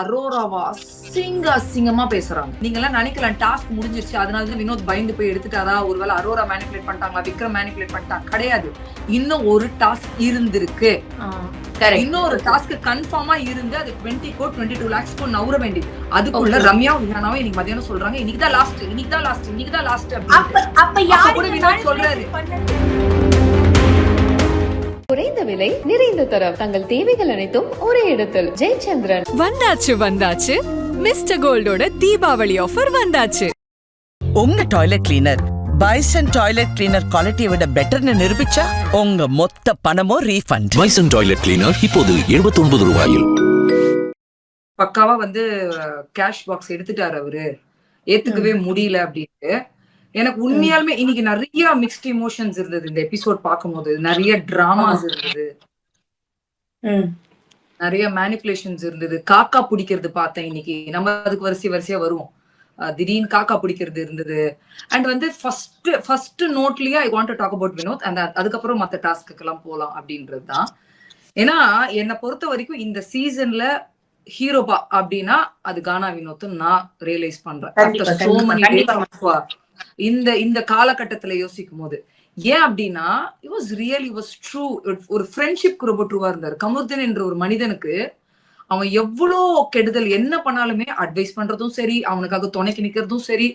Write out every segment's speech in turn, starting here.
அரோராவா அசிங்கமா பேசுறாங்க. நீங்க எல்லாம் நினைக்கலாம் டாஸ்க் முடிஞ்சிருச்சு, அதனாலதான் வினோத் பயந்து போய் எடுத்துட்டாரா, ஒருவேளை அரோரா மேனிபுலேட் பண்ணிட்டாங்களா, விக்ரம் மேனிபுலேட் பண்ணிட்டாங்க. கிடையாது, இன்னும் ஒரு டாஸ்க் இருந்திருக்கு. இன்னொரு டாஸ்க் கன்ஃபார்மா இருந்து அது 20 கோட் 22 lakhs நவுற வேண்டியது. அதுக்குள்ள ரம்யா விஹானாவை இன்னைக்கு மதியானம் சொல்றாங்க இன்னைக்குதான் லாஸ்ட் அப்ப யாரு கூட வினோத் சொல்றாரு குறைந்த விலை நிறைந்த தரம் தங்கள் தேவைகள் அனைத்தும் ஒரே இடத்தில். ஜெயச்சந்திரன். வந்தாச்சு மிஸ்டர் கோல்டோட தீபாவளி ஆஃபர் வந்தாச்சு. உங்க toilet cleaner bison toilet cleaner குவாலிட்டியை விட பெட்டர்னு நிரூபிச்சா உங்க மொத்த பணமும் ரீஃபண்ட். பைசன் டாய்லெட் கிளீனர் இப்போது 79 ரூபாயில். பக்காவா வந்து கேஷ் பாக்ஸ் எடுத்துட்டாரு அவரு, ஏத்துக்கவே முடியல அப்படின்ட்டு. எனக்கு உண்மையாலுமே இன்னைக்கு நிறைய மிக்ஸ்ட் இமோஷன்ஸ் இருந்தது இந்த எபிசோட் பார்க்கும்போது. நிறைய டிராமாஸ் இருந்தது, நிறைய மேனிபுலேஷன்ஸ் இருந்தது. காக்கா பிடிக்கிறது பார்த்தேன் இன்னைக்கு. நம்ம அதுக்கு வரிசையா வருவோம். திடீர்னு காக்கா பிடிக்கிறது இருந்தது. அண்ட் வந்து ஃபர்ஸ்ட் நோட்லயே I want to talk about Vinoth. And அதுக்கப்புறம் மற்ற டாஸ்க்கு எல்லாம் போலாம் அப்படின்றது தான். ஏன்னா என்னை பொறுத்த வரைக்கும் இந்த சீசன்ல ஹீரோபா அப்படின்னா அது கானா வினோத் நான் ரியலைஸ் பண்றேன். இந்த காலகட்டத்துல யோசிக்கும் போது ஏன் அப்படின்னா இட் வாஸ் ட்ரூ. ஒரு ஃப்ரெண்ட்ஷிப் ரொம்ப ட்ரூவா இருந்தாரு. கமருதீன் என்ற ஒரு மனிதனுக்கு அவன் எவ்வளோ கெடுதல் என்ன பண்ணாலுமே அட்வைஸ் பண்றதும் சரி, அவனுக்காக துணைக்கு நிக்கிறதும் சரி,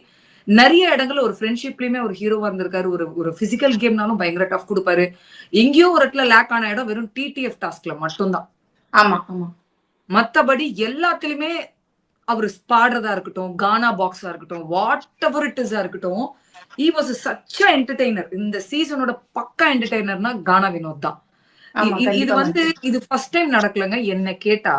நிறைய இடங்கள்ல ஒரு ஃப்ரெண்ட்ஷிப்லயுமே ஒரு ஹீரோவா இருந்திருக்காரு. ஒரு பிசிக்கல் கேம்னாலும் பயங்கர டஃப் கொடுப்பாரு. எங்கேயோ ஒரு இடத்துல லேக் ஆன இடம் வெறும் டிடிஎஃப் டாஸ்க்ல மட்டும்தான். ஆமா ஆமா, மத்தபடி எல்லாத்துலயுமே அவரு பாடுறதா இருக்கட்டும், கானா பாக்ஸா இருக்கட்டும், வாட் எவர் இட் இஸா இருக்கட்டும், he was such a entertainer. இந்த சீசனோட பக்கா என்டர்டெய்னர்னா கானா வினோத் தான். இது வந்து இது ஃபர்ஸ்ட் டைம் நடக்கலங்க. என்ன கேட்டா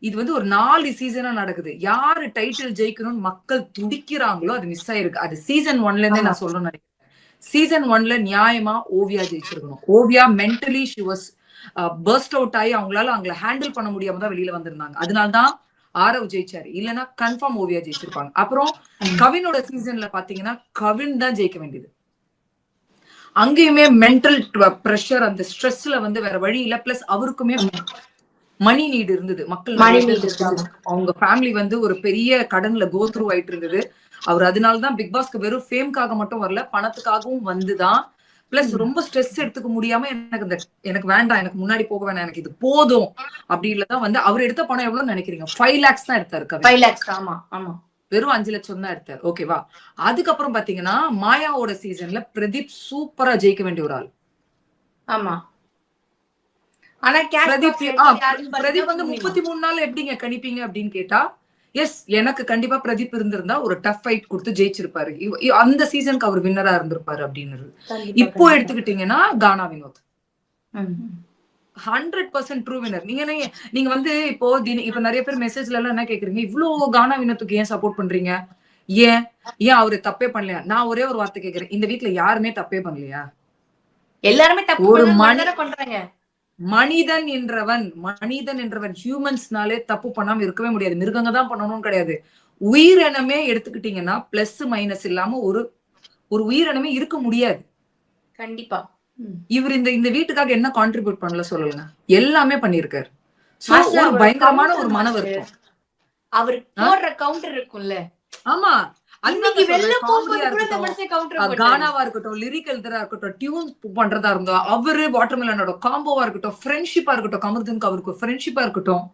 இது வந்து ஒரு 4 சீசனா நடக்குது. யாரு டைட்டில் ஜெயிக்கணும்னு மக்கள் துடிக்கிறாங்களோ அது மிஸ் ஆயிருக்கு. அது சீசன் 1ல இருந்தே நான் சொல்லணும்னு நினைக்கிறேன். சீசன் 1ல நியாயமா ஓவியா ஜெயிச்சிருக்கணும். Oviya mentally she was first out ஆகி அவங்கள ஹேண்டில் பண்ண முடியாம தான் வெளியில வந்திருந்தாங்க. அதனால்தான் ஆரவ் ஜெயிச்சாரு. இல்லைன்னா கன்ஃபார்ம் ஓவியா ஜெயிச்சிருப்பாங்க. அப்புறம் கவினோட சீசன்ல பாத்தீங்கன்னா கவின் தான் ஜெயிக்க வேண்டியது. அங்கேயுமே மென்டல் ப்ரெஷர், அந்த ஸ்ட்ரெஸ்ல வந்து வேற வழி இல்ல. பிளஸ் அவருக்குமே மணி நீடு இருந்தது. மக்கள் அவங்க ஃபேமிலி வந்து ஒரு பெரிய கடன்ல கோ த்ரூ ஆயிட்டு இருந்தது. அவர் அதனாலதான் பிக் பாஸ்க்கு வெறும் ஃபேம்காக மட்டும் வரல, பணத்துக்காகவும் வந்துதான். பிளஸ் ரொம்ப ஸ்ட்ரெஸ் எடுத்துக்க முடியாம எனக்கு வேண்டாம், எனக்கு முன்னாடி போக வேணாம், எனக்கு இது போதும் அப்படி இல்லதான் வந்து அவர் எடுத்த பணம் எவ்வளவு நினைக்கிறீங்க? 5 lakhs தான் எடுத்தாரு. 5 lakhs. ஆமா ஆமா, வெறும் 5 லட்சம் தான் எடுத்தாரு. ஓகேவா? அதுக்கப்புறம் பாத்தீங்கன்னா மாயாவோட சீசன்ல பிரதீப் சூப்பரா ஜெயிக்க வேண்டிய ஒரு ஆள். ஆமா, ஆனா பிரதீப் வந்து 33 நாள் எப்படிங்க கணிப்பீங்க அப்படின்னு கேட்டா, எஸ் எனக்கு கண்டிப்பா பிரதீப் இருந்திருந்தா ஒரு டஃப் ஃபைட் கொடுத்து ஜெயிச்சிருப்பாரு. அந்த சீசனுக்கு அவர் வின்னரா இருந்திருப்பாரு அப்படின்னு. இப்போ எடுத்துக்கிட்டீங்கன்னா கானா வினோத் 100% ட்ரூ வினர். நீங்க வந்து இப்ப நிறைய பேர் மெசேஜ்ல எல்லாம் என்ன கேக்குறீங்க, இவ்வளவு கானா வினோத்துக்கு ஏன் சப்போர்ட் பண்றீங்க, ஏன் அவரு தப்பே பண்ணலையா? நான் ஒரே ஒரு வார்த்தை கேக்குறேன், இந்த வீட்டுல யாருமே தப்பே பண்ணலையா? எல்லாருமே ஒரு பண்றாங்க. மனிதன் என்றவன் ஹியூமன்ஸ்னாலே தப்பு பண்ணாம இருக்கவே முடியாது. மிருகங்க தான் பண்ணணும்னு கிடையாது. உயிரினமே எடுத்துக்கிட்டீங்கன்னா பிளஸ் மைனஸ் இல்லாம ஒரு உயிரினமே இருக்க முடியாது. கண்டிப்பா. இவர் இந்த வீட்டுக்காக என்ன கான்ட்ரிபியூட் பண்ணல சொல்லுங்க? எல்லாமே பண்ணிருக்காரு. ஒரு பயங்கரமான ஒரு மன வருத்தம். அவர் போடுற கவுண்டர் இருக்கும்ல. ஆமா, கானாவா இருக்கட்டும், லிரிக் எழுதுறதா இருக்கட்டும், டியூன் பண்றதா இருந்தோம், அவரு வாட்டர்மெலனோட காம்போவா இருக்கட்டும், ஃப்ரெண்ட்ஷிப்பா இருக்கட்டும், கமருதீனுக்கு அவருக்கு ஃப்ரெண்ட்ஷிப்பா இருக்கட்டும்,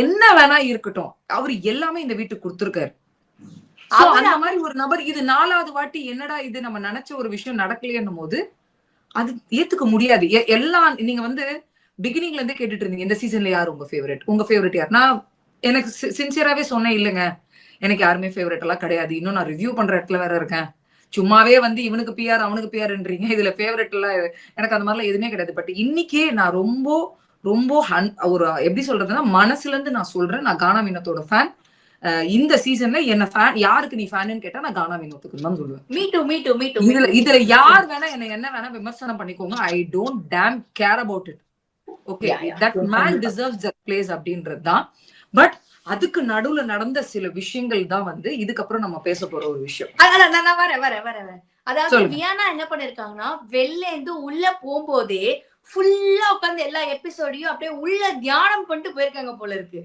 என்ன வேணா இருக்கட்டும், அவரு எல்லாமே இந்த வீட்டுக்கு கொடுத்திருக்காரு. அந்த மாதிரி ஒரு நபர் இது 4வது வாட்டி என்னடா இது நம்ம நினைச்ச ஒரு விஷயம் நடக்கலையன்னும் போது அது ஏத்துக்க முடியாது. எல்லாம் நீங்க வந்து பிகினிங்ல இருந்தே கேட்டுட்டு இருந்தீங்க இந்த சீசன்ல யாரு உங்க ஃபேவரட் யார்? நான் எனக்கு சின்சியராவே சொன்னேன், இல்லைங்க எனக்கு யாருமே ஃபேவரட் எல்லாம் கிடையாது. இன்னும் நான் ரிவ்யூ பண்ற இடத்துல வேற இருக்கேன். சும்மாவே வந்து இவனுக்கு பிஆர் அவனுக்கு பிஆர்ன்றீங்க, இதுல ஃபேவரட் எல்லாம் எனக்கு அந்த மாதிரிலாம் எதுவுமே கிடையாது. பட் இன்னைக்கே நான் ரொம்ப ஒரு எப்படி சொல்றதுன்னா மனசுல இருந்து நான் சொல்றேன், நான் கானா வினோத்தோட ஃபேன். இந்த சீசன்ல என்ன ஃபேன் யாருக்கு நீ ஃபேன்னு கேட்டா நான் கானா வினோத்துக்கு தான் சொல்லுவேன். இதுல யார் வேணா என்ன வேணா விமர்சனம் பண்ணிக்கோங்க, I don't damn care about it. Okay, that man deserves that place அப்படின்றது தான். பட் அதுக்கு நடுவுல நடந்த சில விஷயங்கள் தான் வந்து இதுக்கப்புறம் நம்ம பேச போற ஒரு விஷயம். நான் வரேன். அதாவது வியானா என்ன பண்ணிருக்காங்கன்னா, வெளில இருந்து உள்ள போகும்போதே ஃபுல்லா உட்கார்ந்து எல்லா எபிசோடையும் அப்படியே உள்ள தியானம் பண்ணிட்டு போயிருக்காங்க போல இருக்கு.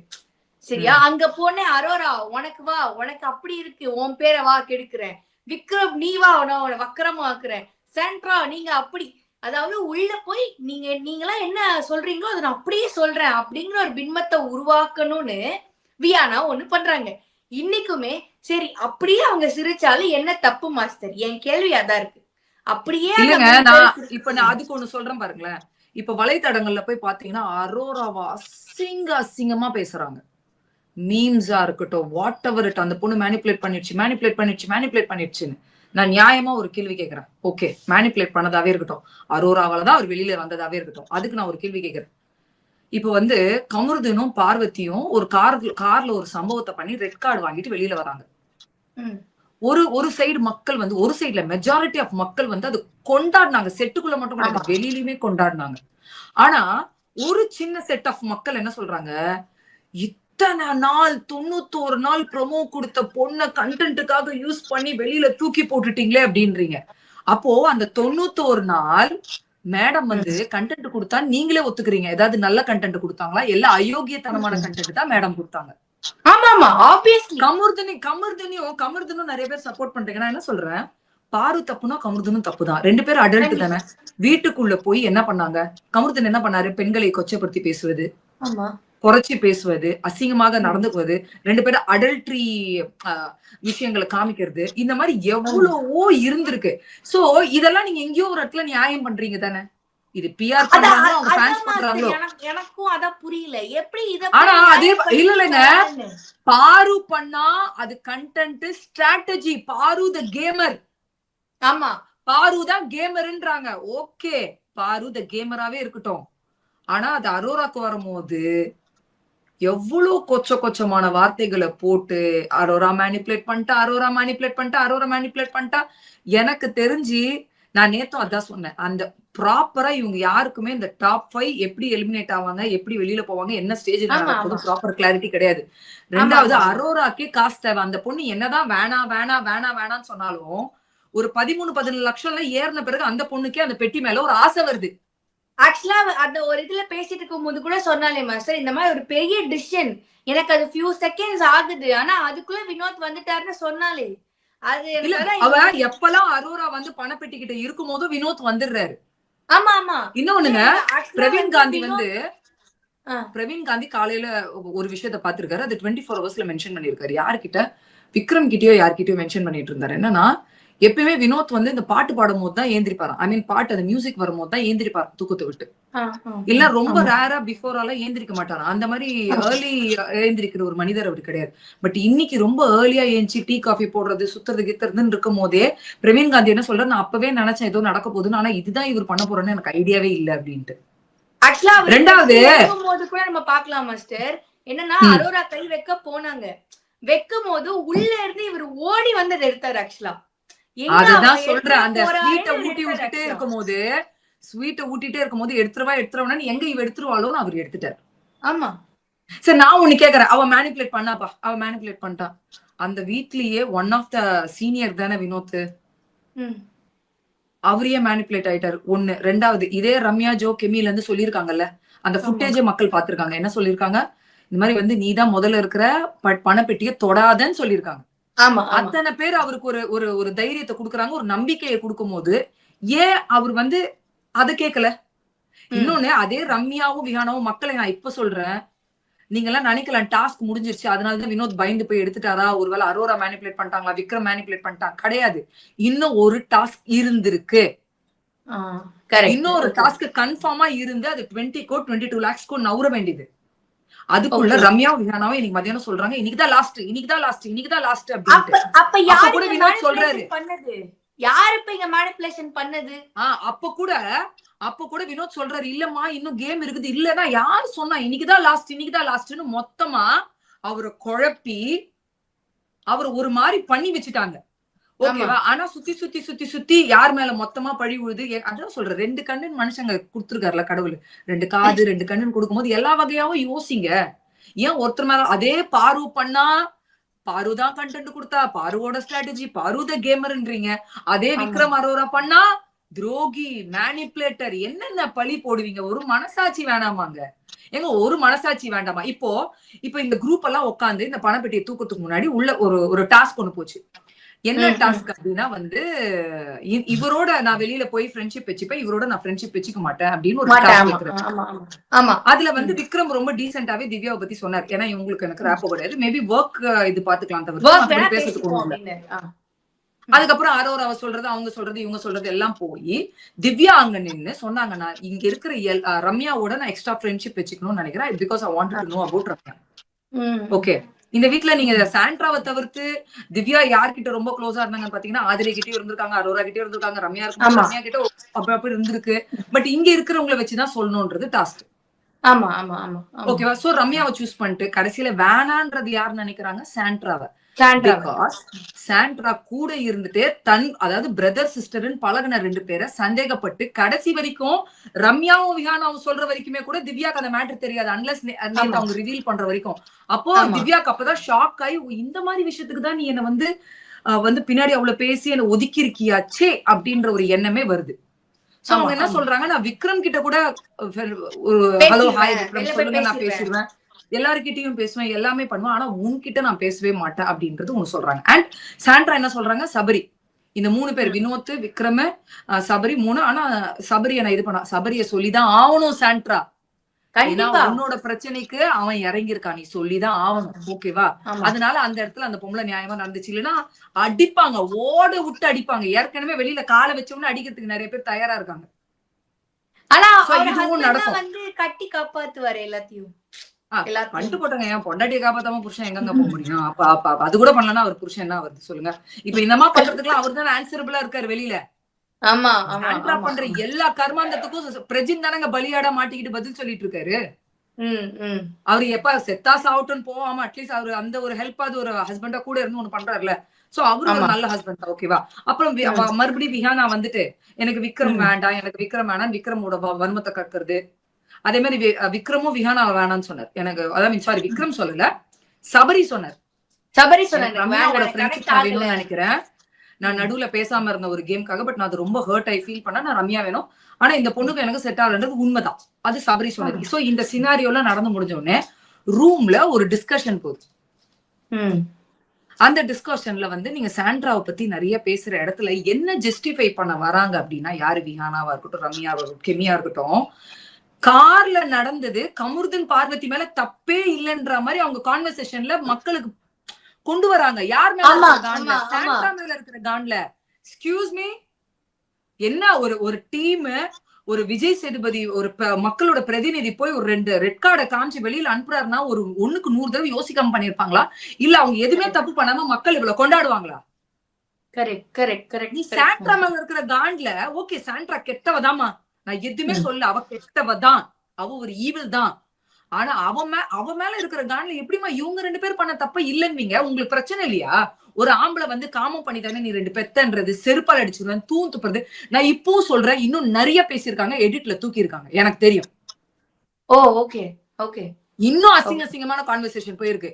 சரியா? அங்க போனே அரோரா உனக்கு வா, உனக்கு அப்படி இருக்கு, உன் பேரை வா கெடுக்கிறேன், விக்ரம் நீ வா நான் உன வக்கரமாக்குறேன், சாண்ட்ரா நீங்க அப்படி, அதாவது உள்ள போய் நீங்களா என்ன சொல்றீங்களோ அதை நான் அப்படியே சொல்றேன் அப்படிங்கிற ஒரு பின்பத்தை உருவாக்கணும்னு வியானா ஒண்ணு பண்றாங்க. இன்னைக்குமே சரி அப்படியே அவங்க சிரிச்சாலும் என்ன தப்பு மாஸ்டர், என் கேள்வி அதான் இருக்கு. அப்படியே இல்லங்க, நான் அதுக்கு ஒண்ணு சொல்றேன் பாருங்களேன். இப்ப வலைத்தடங்கள்ல போய் பாத்தீங்கன்னா அரோராவா அசிங்கமா பேசுறாங்க. மீம்ஸா இருக்கட்டும், வாட் எவர் இட், அந்த பொண்ணு மேனிபுலேட் பண்ணிடுச்சுன்னு. நான் நியாயமா ஒரு கேள்வி கேட்கிறேன். ஓகே, மேனிபுலேட் பண்ணதாவே இருக்கட்டும், அரோராவால தான் அவர் வெளியில வந்ததாவே இருக்கட்டும், அதுக்கு நான் ஒரு கேள்வி கேட்கிறேன். இப்ப வந்து கமருதீனும் பார்வதியும் ஒரு கார்ல ஒரு சம்பவத்தை பண்ணி ரெட் கார்டு வாங்கிட்டு வெளியில வராங்க. ஒரு சைடு மக்கள் வந்து, ஒரு சைடுல மெஜாரிட்டி ஆஃப் மக்கள் வந்து அது கொண்டாடினாங்க. செட்டுக்குள்ள மட்டும் கிடையாது, வெளியிலுமே கொண்டாடினாங்க. ஆனா ஒரு சின்ன செட் ஆஃப் மக்கள் என்ன சொல்றாங்க, இத்தனை நாள் 91 நாள் ப்ரோமோ கொடுத்த பொண்ண கண்டென்ட்டுக்காக யூஸ் பண்ணி வெளியில தூக்கி போட்டுட்டீங்களே அப்படின்றீங்க. அப்போ அந்த 91 நாள் மேடம் வந்து கண்டென்ட் கொடுத்தா நீங்களே ஒத்துக்கிறீங்க. ஏதாவது நல்ல கண்டென்ட் கொடுத்தாங்களா? எல்லாம் அயோக்கியத்தனமான கண்டென்ட் தான் மேடம் கொடுத்தாங்க. கமருதனும் நிறைய பேர் சப்போர்ட் பண்றீங்க. நான் என்ன சொல்றேன், பாரு தப்புனா கமருதனும் தப்புதான். 2 பேரும் அடல்ட் தானே. வீட்டுக்குள்ள போய் என்ன பண்ணாங்க? கமருதன் என்ன பண்ணாரு? பெண்களை கொச்சப்படுத்தி பேசுவது, குறைச்சி பேசுவது, அசிங்கமாக நடந்துக்குவது, 2 பேரும் அடல்ட்ரி விஷயங்களை காமிக்கிறது, இந்த மாதிரி எவ்வளவோ இருந்திருக்கு. சோ இதெல்லாம் நீங்க எங்கேயோ ஒரு இடத்துல நியாயம் பண்றீங்க தானே. இது பிஆர் பண்றாங்களோ அவங்க ஃபேன்ஸ் பண்றாங்களோ எனக்கும் அதான் புரியல. எப்படி இத ஆனா அதே இல்லங்க, பாரு பண்ணா அது கண்டென்ட் ஸ்ட்ராட்டஜி. பாரு த கேமர். ஆமா, பாரு தான் கேமர்ன்றாங்க. ஓகே, பாரு த கேமராவே இருக்கட்டும். ஆனா அது அரோராக்கு வரும்போது எவ்வளவு கொச்சமான வார்த்தைகளை போட்டு அரோரா மேனிபுலேட் பண்ணிட்டா. எனக்கு தெரிஞ்சு நான் நேத்தும் அதான் சொன்னேன், அந்த ப்ராப்பரா இவங்க யாருக்குமே இந்த டாப் 5 எப்படி எலிமினேட் ஆவாங்க, எப்படி வெளியில போவாங்க, என்ன ஸ்டேஜ் நடக்குது ப்ராப்பர் கிளாரிட்டி கிடையாது. ரெண்டாவது அரோராக்கே காசு தேவை. அந்த பொண்ணு என்னதான் வேணான்னு சொன்னாலும் ஒரு 13-14 லட்சம் எல்லாம் ஏறின பிறகு அந்த பொண்ணுக்கே அந்த பெட்டி மேல ஒரு ஆசை வருது. ஆக்சுவலா அந்த ஒரு இதுல பேசிட்டு இருக்கும் போது கூட சொன்னாலே மாஸ்டர், இந்த மாதிரி ஒரு பெரிய டிசிஷன் எனக்கு அது ஃபியூ செகண்ட்ஸ் ஆகுது, ஆனா அதுக்குள்ள வினோத் வந்துட்டாருன்னு சொன்னாலே அது அவ எப்பெல்லாம் அரோரா வந்து பணப்பெட்டி கிட்ட இருக்கும் போதும் வினோத் வந்துடுறாரு. ஆமா. இன்னொன்னுங்க, பிரவீன் காந்தி காலையில ஒரு விஷயத்த பாத்துருக்காரு. அது 24 ஹவர்ஸ்ல மென்ஷன் பண்ணிருக்காரு. யாருக்கிட்ட? விக்ரம் கிட்டயோ யார்கிட்டயோ மென்ஷன் பண்ணிட்டு இருந்தாரு. என்னன்னா, எப்பயுமே வினோத் வந்து இந்த பாட்டு பாடும் போது தான் ஏந்திரிப்பாரு. ஐ மீன் பாட்டு அந்த மியூசிக் வரும்போது தான் ஏந்திரிப்பாரு தூக்கத்தை விட்டு. இல்ல ரொம்ப ரேரா பிஃபோரால ஏந்திரிக்க மாட்டாரு. அந்த மாதிரி ஏர்லி ஏந்திரிக்கிற ஒரு மனிதர் அவர் கிடையாது. பட் இன்னைக்கு ரொம்ப ஏர்லியா ஏஞ்சி டீ காஃபி போடுறது, சுத்துறது கித்துறதுன்னு இருக்கும் போதே பிரவீன் காந்தி என்ன சொல்றாரு, நான் அப்பவே நினைச்சேன் ஏதோ நடக்க போகுதுன்னு, ஆனா இதுதான் இவர் பண்ண போறேன்னு எனக்கு ஐடியாவே இல்ல அப்படின்ட்டு. ஆக்சுவலா ரெண்டாவது கூட நம்ம பாக்கலாம் மாஸ்டர், என்னன்னா அரோரா கை வைக்கும் போது உள்ள இருந்து இவர் ஓடி வந்து எடுத்தாரு. ஆக்சுவலா அதுதான் சொல்றேன், அந்த ஸ்வீட்டை ஊட்டிட்டே இருக்கும்போது எடுத்துருவா எங்க இவ எடுத்துருவாளோன்னு அவர் எடுத்துட்டாரு. ஆமா, சரி நான் ஒண்ணு கேக்குறேன், அவ மேனிபுலேட் பண்ணிட்டா. அந்த வீட்லயே ஒன் ஆஃப் த சீனியர் தானே வினோத், அவரையே மேனிபுலேட் ஆயிட்டாரு. ஒண்ணு. ரெண்டாவது, இதே ரம்யா ஜோ கெமில இருந்து சொல்லியிருக்காங்கல்ல, அந்த ஃபுட்டேஜை மக்கள் பாத்துருக்காங்க. என்ன சொல்லிருக்காங்க, இந்த மாதிரி வந்து நீதான் முதல்ல இருக்கிற பணப்பெட்டியை தொடாதன்னு சொல்லியிருக்காங்க. அத்தனை பேர் அவருக்கு ஒரு தைரியத்தை கொடுக்குறாங்க, ஒரு நம்பிக்கையை கொடுக்கும் போது ஏன் அவர் வந்து அதை கேட்கல? இன்னொன்னு, அதே ரம்யாவும் விஹானாவும் மக்களை நான் இப்ப சொல்றேன், நீங்க எல்லாம் நினைக்கலாம் டாஸ்க் முடிஞ்சிருச்சு அதனாலதான் வினோத் பயந்து போய் எடுத்துட்டாரா, ஒருவேளை அரோரா மேனிபுலேட் பண்ணிட்டாங்களா, விக்ரம் மேனிபுலேட் பண்ணிட்டாங்க. கிடையாது, இன்னும் ஒரு டாஸ்க் இருந்திருக்கு. இன்னொரு டாஸ்க் கன்ஃபார்மா இருந்து அது 20 கோடி 22 lakhs நவுற வேண்டியது. அதுக்குள்ள ரம்யா விஹானாவும் இன்னைக்கு மத்தியானம் சொல்றாங்க இன்னைக்குதான் லாஸ்ட் அப்படின்னு. அப்ப கூட வினோத் சொல்றாரு யாரு இப்ப இங்க மேனிபுலேஷன் பண்ணது? அப்ப கூட வினோத் சொல்றாரு, இல்லம்மா இன்னும் கேம் இருக்குது. இல்லன்னா யாரு சொன்னா இன்னைக்குதான் லாஸ்ட்னு மொத்தமா அவரை குழப்பி அவர் ஒரு மாதிரி பண்ணி வச்சுட்டாங்க. ஓகேவா? ஆனா சுத்தி யார் மேல மொத்தமா பழி விழுது? அதான் சொல்ற, 2 கண்ணு மனுஷங்க கொடுத்துருக்காருல கடவுள், 2 காது 2 கண்ணுன்னு கொடுக்கும்போது எல்லா வகையாவும் யோசிங்க. ஏன் ஒருத்தர் மேல அதே பாரு பண்ணா பாருதான் கண்டென்ட் கொடுத்தா, பாருவோட ஸ்ட்ராட்டஜி, பாரு த கேமர்ன்றீங்க. அதே விக்ரம் அரோரா பண்ணா துரோகி, மேனிபுலேட்டர், என்னென்ன பழி போடுவீங்க? ஒரு மனசாட்சி வேணாமாங்க? எங்க ஒரு மனசாட்சி வேண்டாமா? இப்போ இந்த குரூப் எல்லாம் உட்காந்து இந்த பணப்பெட்டியை தூக்கத்துக்கு முன்னாடி உள்ள ஒரு டாஸ்க் ஒண்ணு போச்சு. என்ன டாஸ்க் அப்படின்னா வந்து இவரோட நான் வெளியில போய் ஃப்ரெண்ட்ஷிப் வச்சுப்பேன், இவரோட நான் ஃப்ரெண்ட்ஷிப் வச்சுக்க மாட்டேன் அப்படின்னு ஒரு டாஸ்க் வைக்கிறேன். அதுல வந்து விக்ரம் ரொம்ப டீசென்டாவே திவ்யாவை பத்தி சொன்னார். ஏன்னா இவங்களுக்கு எனக்கு ரேப்போ கிடையாது, மேபி ஒர்க் இது பாத்துக்கலாம் தவிர பேசுறதுக்கு ஒண்ணும் இல்ல. அதுக்கப்புறம் அவ சொல்றது, அவங்க சொல்றது, இவங்க சொல்றது எல்லாம் போய் திவ்யா அங்க நின்னு சொன்னாங்க, நான் இங்க இருக்கிற ரம்யாவோட நான் எக்ஸ்ட்ரா ஃப்ரெண்ட்ஷிப் வச்சுக்கணும்னு நினைக்கிறேன், because I want to know about Ramya. Okay, இந்த வீட்ல நீங்க சாண்ட்ராவை தவிர்த்து திவ்யா யார்கிட்ட ரொம்ப க்ளோஸா இருந்தாங்கன்னு பாத்தீங்கன்னா ஆதிரை கிட்டயும் இருந்திருக்காங்க, அரோரா கிட்டயும் இருந்திருக்காங்க, ரம்யா கிட்ட அப்படி இருந்திருக்கு. பட் இங்க இருக்கிறவங்களை வச்சுதான் சொல்லணும்ன்றது டாஸ்க். ஓகேவா? சோ ரம்யாவை சூஸ் பண்ணிட்டு கடைசியில வேணான்றது யாருன்னு நினைக்கிறாங்க? சாண்ட்ராவை. சாண்ட்ரா கூட இருந்துட்டு அதாவது பிரதர் சிஸ்டர்னு பழகின 2 பேரை சந்தேகப்பட்டு கடைசி வரைக்கும் ரம்யாவும் விஹானாவும் சொல்ற வரைக்குமே கூட திவ்யாக்கு அந்த மேட்டர் தெரியாது, அன்லெஸ் அவங்க ரிவீல் பண்ற வரைக்கும். அப்போ திவ்யாக்கு அப்பதான் ஷாக் ஆகி, இந்த மாதிரி விஷயத்துக்கு தான் நீ என்ன வந்து பின்னாடி அவ்வளவு பேசி என்ன ஒதுக்கி இருக்கியாச்சே அப்படின்ற ஒரு எண்ணமே வருது. சோ அவங்க என்ன சொல்றாங்க, நான் விக்ரம் கிட்ட கூட ஹலோ ஹாய் விக்ரம் சொல்லுங்க, நான் பேசிடுவேன், எல்லாருக்கிட்டையும் பேசுவேன், எல்லாமே பண்ணுவேன், ஆனா உன்கிட்ட நான் பேசவே மாட்டேன் அப்படின்றது ஒண்ணு சொல்றாங்க. அண்ட் சாண்ட்ரா என்ன சொல்றாங்க, சபரி, இந்த 3 பேர் வினோத், விக்ரம், சபரி 3. ஆனா சபரியை நான் இது பண்ண, சபரியை சொல்லிதான் ஆகணும் சாண்ட்ரா, ஏன்னா உன்னோட பிரச்சனைக்கு அவன் இறங்கியிருக்கான், நீ சொல்லிதான் ஆகணும். ஓகேவா? அதனால அந்த இடத்துல அந்த பொம்பளை நியாயமா நடந்துச்சு, இல்லைன்னா அடிப்பாங்க, ஓட விட்டு அடிப்பாங்க. ஏற்கனவே வெளியில காலை வச்சவொன்னு அடிக்கிறதுக்கு நிறைய பேர் தயாரா இருக்காங்க. ஆனா இதுவும் நடக்கும், வந்து கட்டி காப்பாத்துவாரு எல்லாத்தையும். பண்ணிட்டு போட்டாங்க, ஏன் பொண்டாட்டியை காப்பாத்தாம புருஷன் எங்க போக முடியும்? அப்ப அது கூட பண்ணலன்னா அவர் புருஷன் என்ன வருது சொல்லுங்க? இப்ப இந்த மாதிரி பண்றதுக்குலாம் அவர் தானே ஆன்சரபிளா இருக்காரு வெளியில. சாண்ட்ரா பண்ற எல்லா கர்மாந்தத்துக்கும் பிரஜின் தானங்க பலியாடா மாட்டிக்கிட்டு பதில் சொல்லிட்டு இருக்காரு. அவரு எப்ப செத்தா சாவட்டுன்னு போவாம அட்லீஸ்ட் அவரு அந்த ஒரு ஹெல்ப் அது ஒரு ஹஸ்பண்டா கூட இருந்து ஒண்ணு பண்றாருல. சோ அவரு ஒரு நல்ல ஹஸ்பண்ட். ஓகேவா? அப்புறம் மறுபடியும் விஹானா வந்துட்டு எனக்கு விக்ரம் வேண்டாம், எனக்கு விக்ரம் வேணாம், விக்ரமோட வன்மத்தை கக்குறது. அதே மாதிரி விக்ரமும் விஹானா வேணாம்னு சொன்னார். எனக்கு அதாவது சாரி, விக்ரம் சொல்லல, சபரி சொன்னார். ரம்யாவோட ஃப்ரெண்ட்ஷிப் நான் வேணும்னு நினைக்கிறேன், நான் நடுவுல பேசாம இருந்த ஒரு கேம்காக, பட் நான் அது ரொம்ப ஹர்ட் ஆகி ஃபீல் பண்ண, நான் ரம்யா வேணும், ஆனா இந்த பொண்ணுக்கு எனக்கு செட் ஆகலன்றது உண்மைதான். அது சபரி சொன்னது. சோ இந்த சினாரியோல நடந்து முடிஞ்ச உடனே ரூம்ல ஒரு டிஸ்கஷன் போகுது. அந்த டிஸ்கஷன்ல வந்து நீங்க சாண்ட்ராவை பத்தி நிறைய பேசுற இடத்துல என்ன ஜஸ்டிஃபை பண்ண வராங்க அப்படின்னா, யாரு விஹானாவா இருக்கட்டும், ரம்யாவா இருக்கட்டும், கெமியா இருக்கட்டும், கார்ல நடந்தது கமுர்தன் பார்வதி மேல தப்பே இல்லைன்ற மாதிரி அவங்க கான்வர்சேஷன்ல மக்களுக்கு கொண்டு வராங்க. யார் மேல காண்ல? சாண்ட்ரா மேல இருக்கிற காண்ல. எக்ஸ்கியூஸ் மீ, என்ன ஒரு டீம், ஒரு விஜய் சேதுபதி ஒரு மக்களோட பிரதிநிதி போய் ஒரு 2 ரெட் கார்டை காமிச்சு வெளியில அனுப்புறாருன்னா ஒரு 1க்கு 100 தடவை யோசிக்காம பண்ணிருப்பாங்களா? இல்ல அவங்க எதுவுமே தப்பு பண்ணாம மக்கள் இவ்வளவு கொண்டாடுவாங்களா? நீ சாண்ட்ரா மேல இருக்கிற காண்ல ஓகே, சாண்ட்ரா கெட்டவதாமா, நான் எதுவுமே சொல்ல, அவ கெட்டவதான், அவ ஒரு ஈவில் தான். ஆனா அவ மேல இருக்கிற காண்ல எப்படிமா இவங்க 2 பேர் பண்ண தப்ப இல்லைன்னுவீங்க? உங்களுக்கு பிரச்சனை இல்லையா? ஒரு ஆம்பளை வந்து காமம் பண்ணிதானே நீ 2 பெத்தன்றது, செருப்பால் அடிச்சிருவேன், துப்புறது. நான் இப்போ சொல்றேன், இன்னும் நிறைய பேசியிருக்காங்க, எடிட்ல தூக்கி இருக்காங்க, எனக்கு தெரியும். இன்னும் அசிங்கமான கான்வர்சேஷன் போயிருக்கு.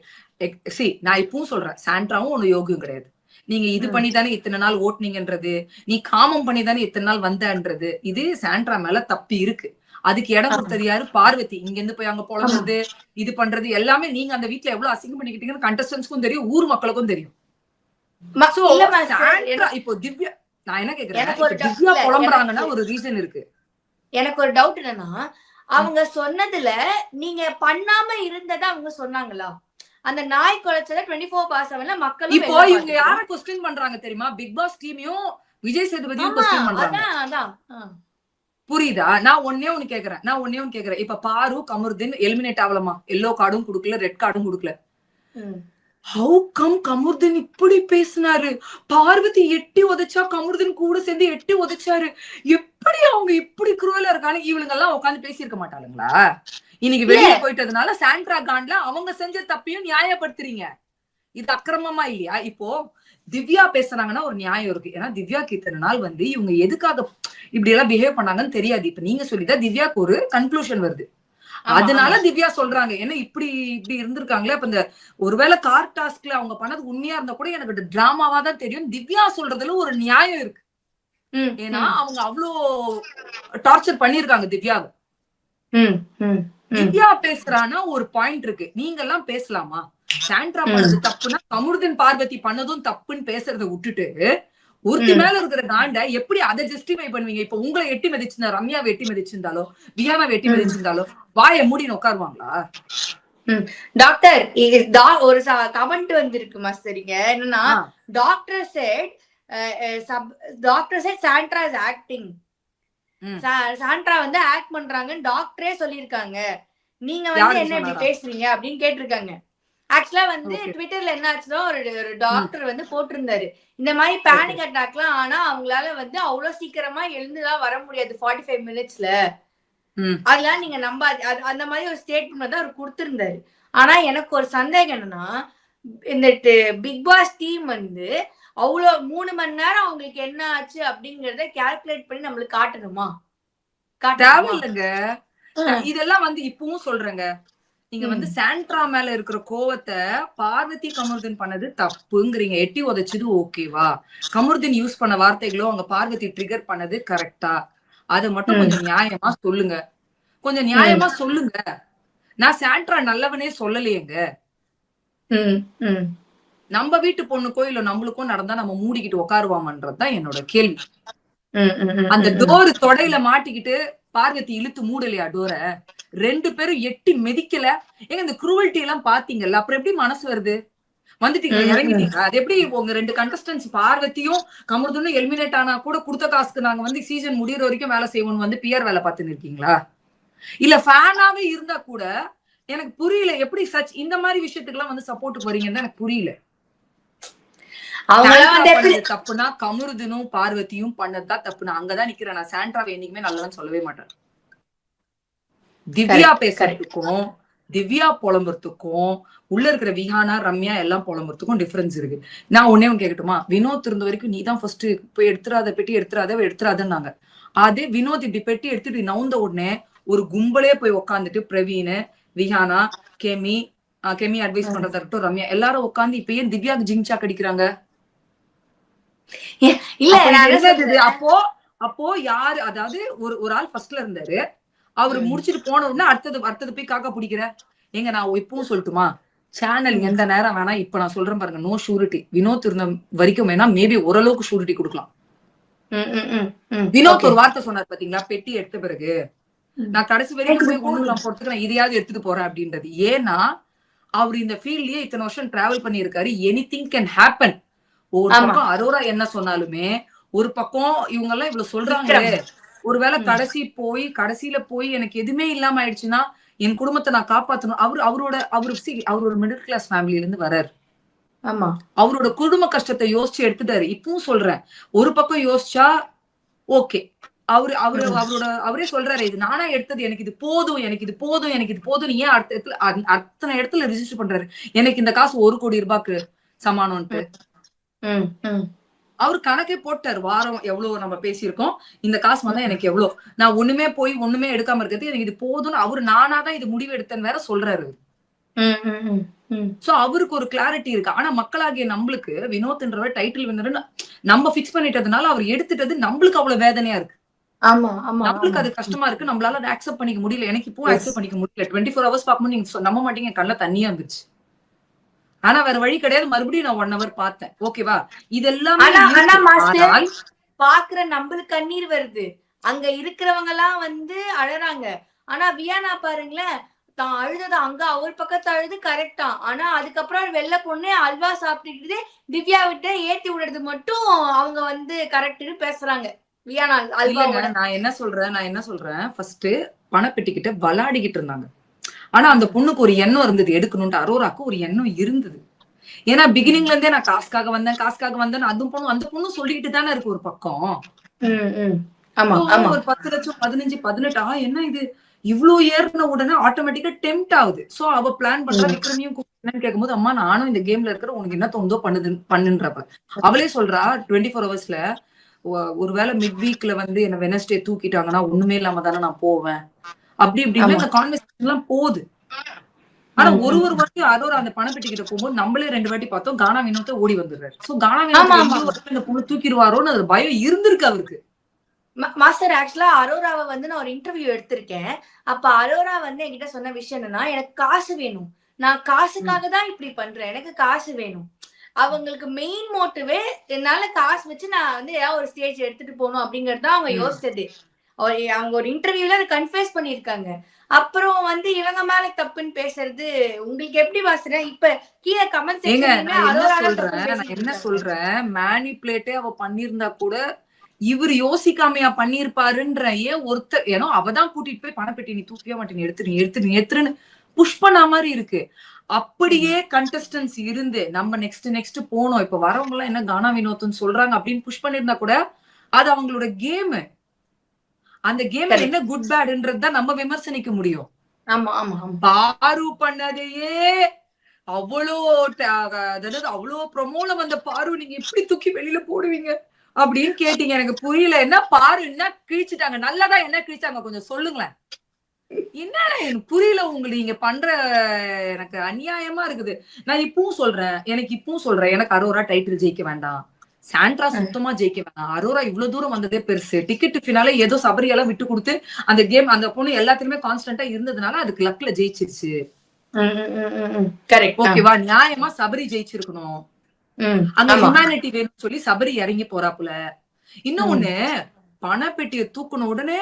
நான் இப்பவும் சொல்றேன், சாண்ட்ராவும் ஒண்ணு யோகியம் கிடையாது. நீங்க இது பண்ணிதானே இத்தனை நாள் ஓட்டுனீங்கன்றது, நீ காமம் பண்ணிதானே இத்தனை நாள் வந்தன்றது, இது சாண்ட்ரா மேல தப்பு இருக்கு. அதுக்கு இடம் கொடுத்தது யாரு? பார்வதி. இங்க இருந்து போய் அங்க புலம்புறது, இது பண்றது எல்லாமே நீங்க அந்த வீட்டுல எவ்வளவு அசிங்கம் பண்ணிக்கிட்டீங்கன்னு கண்டஸ்டன்ஸ்க்கும் தெரியும், ஊர் மக்களுக்கும் தெரியும். இப்போ திவ்யா, நான் என்ன கேக்குறேன், திவ்யா புலம்புறாங்கன்னா ஒரு ரீசன் இருக்கு. எனக்கு ஒரு டவுட் என்னன்னா, அவங்க சொன்னதுல நீங்க பண்ணாம இருந்ததா அவங்க சொன்னாங்களா? அந்த நாய் குலைச்சத 24/7 மக்கள் இப்போ இவங்க யார क्वेश्चन பண்றாங்க தெரியுமா? பிக் பாஸ் டீமையும் விஜய் சேதுபதியும் क्वेश्चन பண்றாங்க. புரியுதா? நான் ஒண்ணே ஒன்னு கேக்குறேன். இப்ப பாரு கமருதீன் எலிமினேட் ஆகலமா? எல்லோ கார்டும் குடுக்கல, ரெட் கார்டும் குடுக்கல. ஹவு கம் கமருதீன் இப்படி பேசினாரு? பார்வதி எட்டி உதைச்சா, கமருதீன் கூட சேர்ந்து எட்டி உதைச்சாரு. எப்படி அவங்க இப்படி குரூவலா இருக்காங்க? இவளுங்க எல்லாம் உட்காந்து பேசியிருக்க மாட்டாளுங்களா? இன்னைக்கு வெளியே போயிட்டதுனால சாண்ட்ரா காண்ட்ல அவங்க செஞ்ச தப்பையும் நியாயப்படுத்துறீங்க. இது அக்கிரமமா இல்லையா? இப்போ திவ்யா பேசுறாங்கன்னா ஒரு நியாயம் இருக்கு. ஏன்னா திவ்யாக்கு இத்தனை நாள் வந்து இவங்க எதுக்காக இப்படி எல்லாம் பிஹேவ் பண்ணாங்கன்னு தெரியாது. இப்ப நீங்க சொல்லிதான் திவ்யாக்கு ஒரு கன்க்ளூஷன் வருது. அதனால திவ்யா சொல்றாங்க, ஏன்னா இப்படி இருந்திருக்காங்களே. அப்ப இந்த ஒருவேளை கார் டாஸ்க்ல அவங்க பண்ணது உண்மையா இருந்தா கூட எனக்கு டிராமாவா தான் தெரியும். திவ்யா சொல்றதுல ஒரு நியாயம் இருக்கு. ஏன்னா அவங்க அவ்வளோ டார்ச்சர் பண்ணிருக்காங்க திவ்யாவை. திவ்யா பேசுறானா ஒரு பாயிண்ட் இருக்கு, நீங்க எல்லாம் பேசலாமா? சாண்ட்ரா பண்ணது தப்புனா கமருதீன் பார்வதி பண்ணதும் தப்புன்னு பேசுறத விட்டுட்டு ஒருத்தி மேல இருக்கிற காண்ட எப்படி அதை ஜஸ்டிஃபை பண்ணுவீங்க? இப்ப உங்களை எட்டி மிதிச்சிருந்தா, ரம்யாவை எட்டி மிதிச்சிருந்தாலோ, வியானாவை எட்டி மிதிச்சிருந்தாலோ வாயை மூடின்னு உட்காருவாங்களா? டாக்டர் ஒரு கமெண்ட் வந்திருக்கு மாஸ்டரிங்க, என்னன்னா doctor set Sandra is acting, Sandra வந்து ஆக்ட் பண்றாங்கன்னு டாக்டரே சொல்லிருக்காங்க, நீங்க வந்து என்ன இப்படி பேசுறீங்க அப்படின்னு கேட்டிருக்காங்க. ஆக்சுவலா வந்து ட்விட்டர்ல என்ன ஆச்சுன்னா ஒரு டாக்டர் வந்து போட்டிருந்தாரு, இந்த மாதிரி பேனிக் அட்டாக்லாம் ஆனா அவங்களால வந்து அவ்வளவு சீக்கிரமா எழுந்துதான் வர முடியாது 45 மினிட்ஸ்ல, அதெல்லாம் நீங்க நம்பாது, அந்த மாதிரி ஒரு ஸ்டேட்மெண்ட் தான் அவர் கொடுத்திருந்தாரு. ஆனா எனக்கு ஒரு சந்தேகம் என்னன்னா, இந்த பிக் பாஸ் டீம் வந்து அவ்வளவு 3 மணி நேரம் அவங்களுக்கு என்ன ஆச்சு அப்படிங்கறத கால்குலேட் பண்ணி நம்மளுக்கு காட்டணுமா? தேவையில்லைங்க. இதெல்லாம் வந்து இப்பவும் சொல்றேங்க, நீங்க வந்து சாண்ட்ரா மேல இருக்கிற கோவத்தை பார்வதி கமருதீன் பண்ணது தப்புங்கிறீங்க, எட்டி உதைச்சது ஓகேவா? கமருதீன் யூஸ் பண்ண வார்த்தைகளோ அங்க பார்வதி ட்ரிகர் பண்ணது கரெக்டா? அதை மட்டும் கொஞ்சம் நியாயமா சொல்லுங்க, கொஞ்சம் நியாயமா சொல்லுங்க. நான் சாண்ட்ரா நல்லவனே சொல்லலையேங்க. நம்ம வீட்டு பொண்ணுக்கோ இல்ல நம்மளுக்கோ நடந்தா நம்ம மூடிக்கிட்டு உட்காருவாமன்றதுதான் என்னோட கேள்வி. அந்த டோர் தொடையில மாட்டிக்கிட்டு பார்வதி இழுத்து மூடலையா டோர? 2 பேரும் எட்டி மிதிக்கல. ஏங்க இந்த குரூவல்ட்டி எல்லாம் பாத்தீங்கல்ல, அப்புறம் எப்படி மனசு வருது? வந்துட்டீங்க, இறங்கிட்டீங்க. அது எப்படி உங்க 2 கண்டஸ்டன்ஸ் பார்வதியும் கமருதீனும் எலிமினேட் ஆனா கூட கொடுத்த காசுக்கு நாங்க வந்து சீசன் முடியற வரைக்கும் வேலை செய்வோம்னு வந்து பிஆர் வேலை பார்த்துன்னு இருக்கீங்களா? இல்ல ஃபேனாவே இருந்தா கூட எனக்கு புரியல, எப்படி இந்த மாதிரி விஷயத்துக்கு எல்லாம் வந்து சப்போர்ட் போறீங்கன்னு எனக்கு புரியல. தப்புனா கமருதீனும் பார்வதியும் பண்ணதுதான் தப்புனா அங்கதான் நிக்கிறேன். நான் சாண்ட்ராவை என்னைக்குமே நல்லவன்னு சொல்லவே மாட்டேன். திவ்யா பேசுறதுக்கும் திவ்யா புலம்புறதுக்கும் உள்ள இருக்கிற விஹானா ரம்யா எல்லாம் புலம்புறதுக்கும் டிஃபரன்ஸ் இருக்கு. நான் ஒன்னே ஒன்னு கேட்கட்டுமா? வினோத் இருந்த வரைக்கும் நீதான் ஃபர்ஸ்ட் போய் எடுத்துறாத பெட்டி எடுத்துறாதன்னாங்க. அதே வினோத் இப்படி பெட்டி எடுத்துட்டு நவுந்த உடனே ஒரு கும்பலே போய் உட்காந்துட்டு பிரவீன், விஹானா, கெமி அட்வைஸ் பண்றதா இருக்கட்டும், ரம்யா எல்லாரும் உட்காந்து இப்ப ஏன் திவ்யாக்கு ஜிங்சா கடிக்கிறாங்க? அப்போ யாரு, அதாவது ஒரு ஆள் ஃபர்ஸ்ட்ல இருந்தாரு, அவரு முடிச்சிட்டு போன உடனே அடுத்தது போய் காக்கா பிடிக்கிற. எங்க நான் இப்பவும் சொல்லட்டுமா, சேனல் எந்த நேரம் வேணா, இப்ப நான் சொல்றேன் பாருங்க, நோ ஷூரிட்டி. வினோத் இருந்த வரைக்கும் வேணா மேபி ஓரளவுக்கு ஷூரிட்டி கொடுக்கலாம். வினோத் ஒரு வார்த்தை சொன்னார் பாத்தீங்களா, பெட்டி எடுத்த பிறகு நான் கடைசி வரைக்கும் போய் ஒண்ணுலாம் போறதுக்கு நான் இதையாவது எடுத்துட்டு போறேன் அப்படின்றது. ஏன்னா அவர் இந்த ஃபீல்ட்லயே இத்தனை வருஷம் டிராவல் பண்ணியிருக்காரு. Anything can happen. ஒரு பக்கம் அரோரா என்ன சொன்னாலுமே, ஒரு பக்கம் இவங்க எல்லாம் இவ்வளவு சொல்றாங்களே, ஒருவேளை கடைசியில போய் எனக்கு எதுவுமே இல்லாம ஆயிடுச்சுன்னா என் குடும்பத்தை நான் காப்பாத்தணும். அவரோட மிடில் கிளாஸ் ஃபேமிலில இருந்து வர்றாரு. ஆமா, அவரோட குடும்ப கஷ்டத்தை யோசிச்சு எடுத்துட்டாரு. இப்பவும் சொல்றேன், ஒரு பக்கம் யோசிச்சா ஓகே, அவரே சொல்றாரு, இது நானா எடுத்தது, எனக்கு இது போதும், ஏன் அத்தனை இடத்துல ரிஜிஸ்டர் பண்றாரு, எனக்கு இந்த காசு 1 கோடி ரூபாய்க்கு சமானம்ட்டு அவரு கணக்கே போட்டாரு. வாரம் எவ்வளவு நம்ம பேசியிருக்கோம், இந்த காசு வந்தா எனக்கு எவ்வளவு, நான் ஒண்ணுமே எடுக்காம இருக்கிறது எனக்கு இது போதும்னு அவரு நானாதான் இது முடிவு எடுத்தேன்னு வேற சொல்றாரு. சோ அவருக்கு ஒரு கிளாரிட்டி இருக்கு. ஆனா மக்களாகிய நம்மளுக்கு வினோத்ன்றவர் டைட்டில் வின்னர்னு நம்ம பிக்ஸ் பண்ணிட்டதுனால அவர் எடுத்துட்டது நம்மளுக்கு அவ்வளவு வேதனையா இருக்கு. நம்மளுக்கு அது கஷ்டமா இருக்கு, நம்மளால அதை அக்செப்ட் பண்ணிக்க முடியல. எனக்கு இப்போ அக்செப்ட் பண்ணிக்க முடியல. 24 hours பார்க்கும்போது நீங்க நம்ப மாட்டீங்க, கண்ணுல தண்ணியா இருந்துச்சு. ஆனா வேற வழி கிடையாது, மறுபடியும் நான் 1 hour பார்த்தேன். ஓகேவா? இதெல்லாம் பாக்குற நம்மளுக்கு கண்ணீர் வருது, அங்க இருக்கிறவங்க எல்லாம் வந்து அழறாங்க. ஆனா வியானா பாருங்களேன், தான் அழுதது அங்க அவர் பக்கத்து அழுது கரெக்டா, ஆனா அதுக்கப்புறம் வெள்ள பொண்ணு அல்வா சாப்பிட்டுக்கிட்டு திவ்யா விட்டு ஏத்தி விடுறது மட்டும் அவங்க வந்து கரெக்ட்னு பேசுறாங்க. வியானா நான் என்ன சொல்றேன், ஃபர்ஸ்ட் பணப்பெட்டிக்கிட்ட விளையாடிக்கிட்டு இருந்தாங்க. ஆனா அந்த பொண்ணுக்கு ஒரு எண்ணம் இருந்தது எடுக்கணும்ட்டு. அரோராக்கு ஒரு எண்ணம் இருந்தது. ஏன்னா பிகினிங்ல இருந்தே நான் காசுக்காக வந்தேன் அந்த பொண்ணு சொல்லிக்கிட்டு தானே இருக்கு ஒரு பக்கம். ஒரு 10 லட்சம் 15 18 என்ன இது இவ்வளவு ஏறின உடனே ஆட்டோமேட்டிக்கா டெம்ட் ஆகுது. சோ அவ பிளான் பண்றா, விக்ரமியும் கேட்கும் போது, அம்மா நானும் இந்த கேம்ல இருக்கிற, உனக்கு என்ன தோணுதோ பண்ணுன்றப்ப அவளே சொல்றா 24 hours ஒருவேளை மிட் வீக்ல வந்து என்ன வெனஸ்டே தூக்கிட்டாங்கன்னா ஒண்ணுமே இல்லாம தானே நான் போவேன், அப்படி இப்படின்னு அந்த கான்வர்சேஷன் எல்லாம் போகுது. ஆனா ஒரு வாட்டி அதோட அந்த பணப்பெட்டி கிட்ட போகும்போது நம்மளே 2 வாட்டி பார்த்தோம், கானா வினோத்தை ஓடி வந்துடுறாரு. சோ கானா வினோத்தை இந்த பொண்ணு தூக்கிடுவாரோன்னு அது பயம் இருந்திருக்கு அவருக்கு. மாஸ்டர் ஆக்சுவலா அரோராவை வந்து நான் ஒரு இன்டர்வியூ எடுத்திருக்கேன். அப்ப அரோரா வந்து என்கிட்ட சொன்ன விஷயம் என்னன்னா, எனக்கு காசு வேணும், நான் காசுக்காக தான் இப்படி பண்றேன், எனக்கு காசு வேணும். அவங்களுக்கு மெயின் மோட்டிவே என்னால காசு வச்சு நான் வந்து ஏதாவது ஒரு ஸ்டேஜ் எடுத்துட்டு போகணும் அப்படிங்கறது தான் அவங்க யோசிச்சது. அவங்க ஒரு இன்டர்வியூல அதை கன்ஃபேஸ் பண்ணிருக்காங்க. அப்புறம் வந்து இவங்க மேல தப்புன்னு பேசுறது உங்களுக்கு எப்படி வாசுற? இப்ப கீழே கமெண்ட் செக்ஷன்ல என்ன சொல்றேன், மேனிபுலேட்டே அவ பண்ணிருந்தா கூட இவர் யோசிக்காமையா பண்ணிருப்பாருன்ற. ஏன் ஒருத்தர் ஏன்னா அவதான் கூட்டிட்டு போய் பணப்பெட்டி நீ தூக்கவே மாட்டேன், எடுத்துருன்னு புஷ் பண்ண மாதிரி இருக்கு. அப்படியே கண்டஸ்டன்ஸ் இருந்து நம்ம நெக்ஸ்ட் போனோம், இப்ப வரவங்க எல்லாம் என்ன கானா வினோத்னு சொல்றாங்க அப்படின்னு புஷ் பண்ணிருந்தா கூட அது அவங்களோட கேம். அந்த கேம் என்ன குட் பேட்ன்றதுதான் நம்ம விமர்சனிக்க முடியும். பாரு பண்ணதையே அவ்வளோ அவ்வளோ ப்ரொமோல வந்த பாரு நீங்க எப்படி தூக்கி வெளியில போடுவீங்க அப்படின்னு கேட்டீங்க. எனக்கு புரியல. என்ன பாரு என்ன கிழிச்சிட்டாங்க, நல்லதா என்ன கிழிச்சாங்க கொஞ்சம் சொல்லுங்களேன். என்னடா எனக்கு புரியல. உங்களுக்கு நீங்க பண்ற எனக்கு அநியாயமா இருக்குது. நான் இப்பவும் சொல்றேன், எனக்கு அரோரா டைட்டில் ஜெயிக்க வேண்டாம், சாண்ட்ரா சுத்தமா ஜெயிக்க வேண்டாம். அரோரா இவ்வளவு தூரம் வந்ததே பெருசு. டிக்கெட் ஃபினாலே ஏதோ சபரியெல்லாம் விட்டு கொடுத்து அந்த கேம் அந்த பொண்ணு எல்லாத்துலயுமே கான்ஸ்டன்டா இருந்ததுனால அதுக்கு லக்ல ஜெயிச்சிருச்சு. ஓகேவா? நியாயமா சபரி ஜெயிச்சிருக்கணும். அங்க ஹியூமனிட்டி வேணும்னு சொல்லி சபரி இறங்கி போறாப்புல. இன்னொன்னு, பணப்பெட்டியை தூக்குன உடனே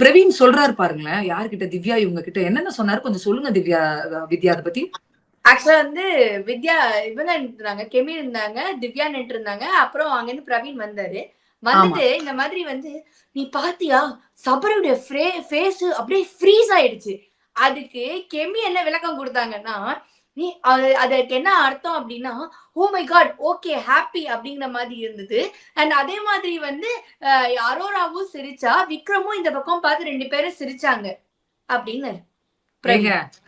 பிரவீன் சொல்றாரு பாருங்களேன், யாருக்கிட்ட, திவ்யா இவங்க கிட்ட என்னென்ன சொன்னாரு கொஞ்சம் சொல்லுங்க வித்யா அதை பத்தி. ஆக்சுவலா வந்து வித்யா இவங்க இருந்தாங்க, கெமி இருந்தாங்க, திவ்யா நின்று இருந்தாங்க. அப்புறம் அங்க இருந்து பிரவீன் வந்தாரு. வந்துட்டு இந்த மாதிரி வந்து நீ பாத்தியா சபரியுடைய ஃபேஸ் அப்படியே ஃப்ரீஸ் ஆயிடுச்சு. அதுக்கு கெமி என்ன விளக்கம் கொடுத்தாங்கன்னா, நீ அதுக்கு என்ன அர்த்தம் அப்படின்னா, oh my God okay happy அப்படிங்கிற மாதிரி இருந்தது. அண்ட் அதே மாதிரி வந்து அரோராவும் சிரிச்சா, விக்ரமும் இந்த பக்கம் பார்த்து 2 பேரும் சிரிச்சாங்க அப்படின்னு.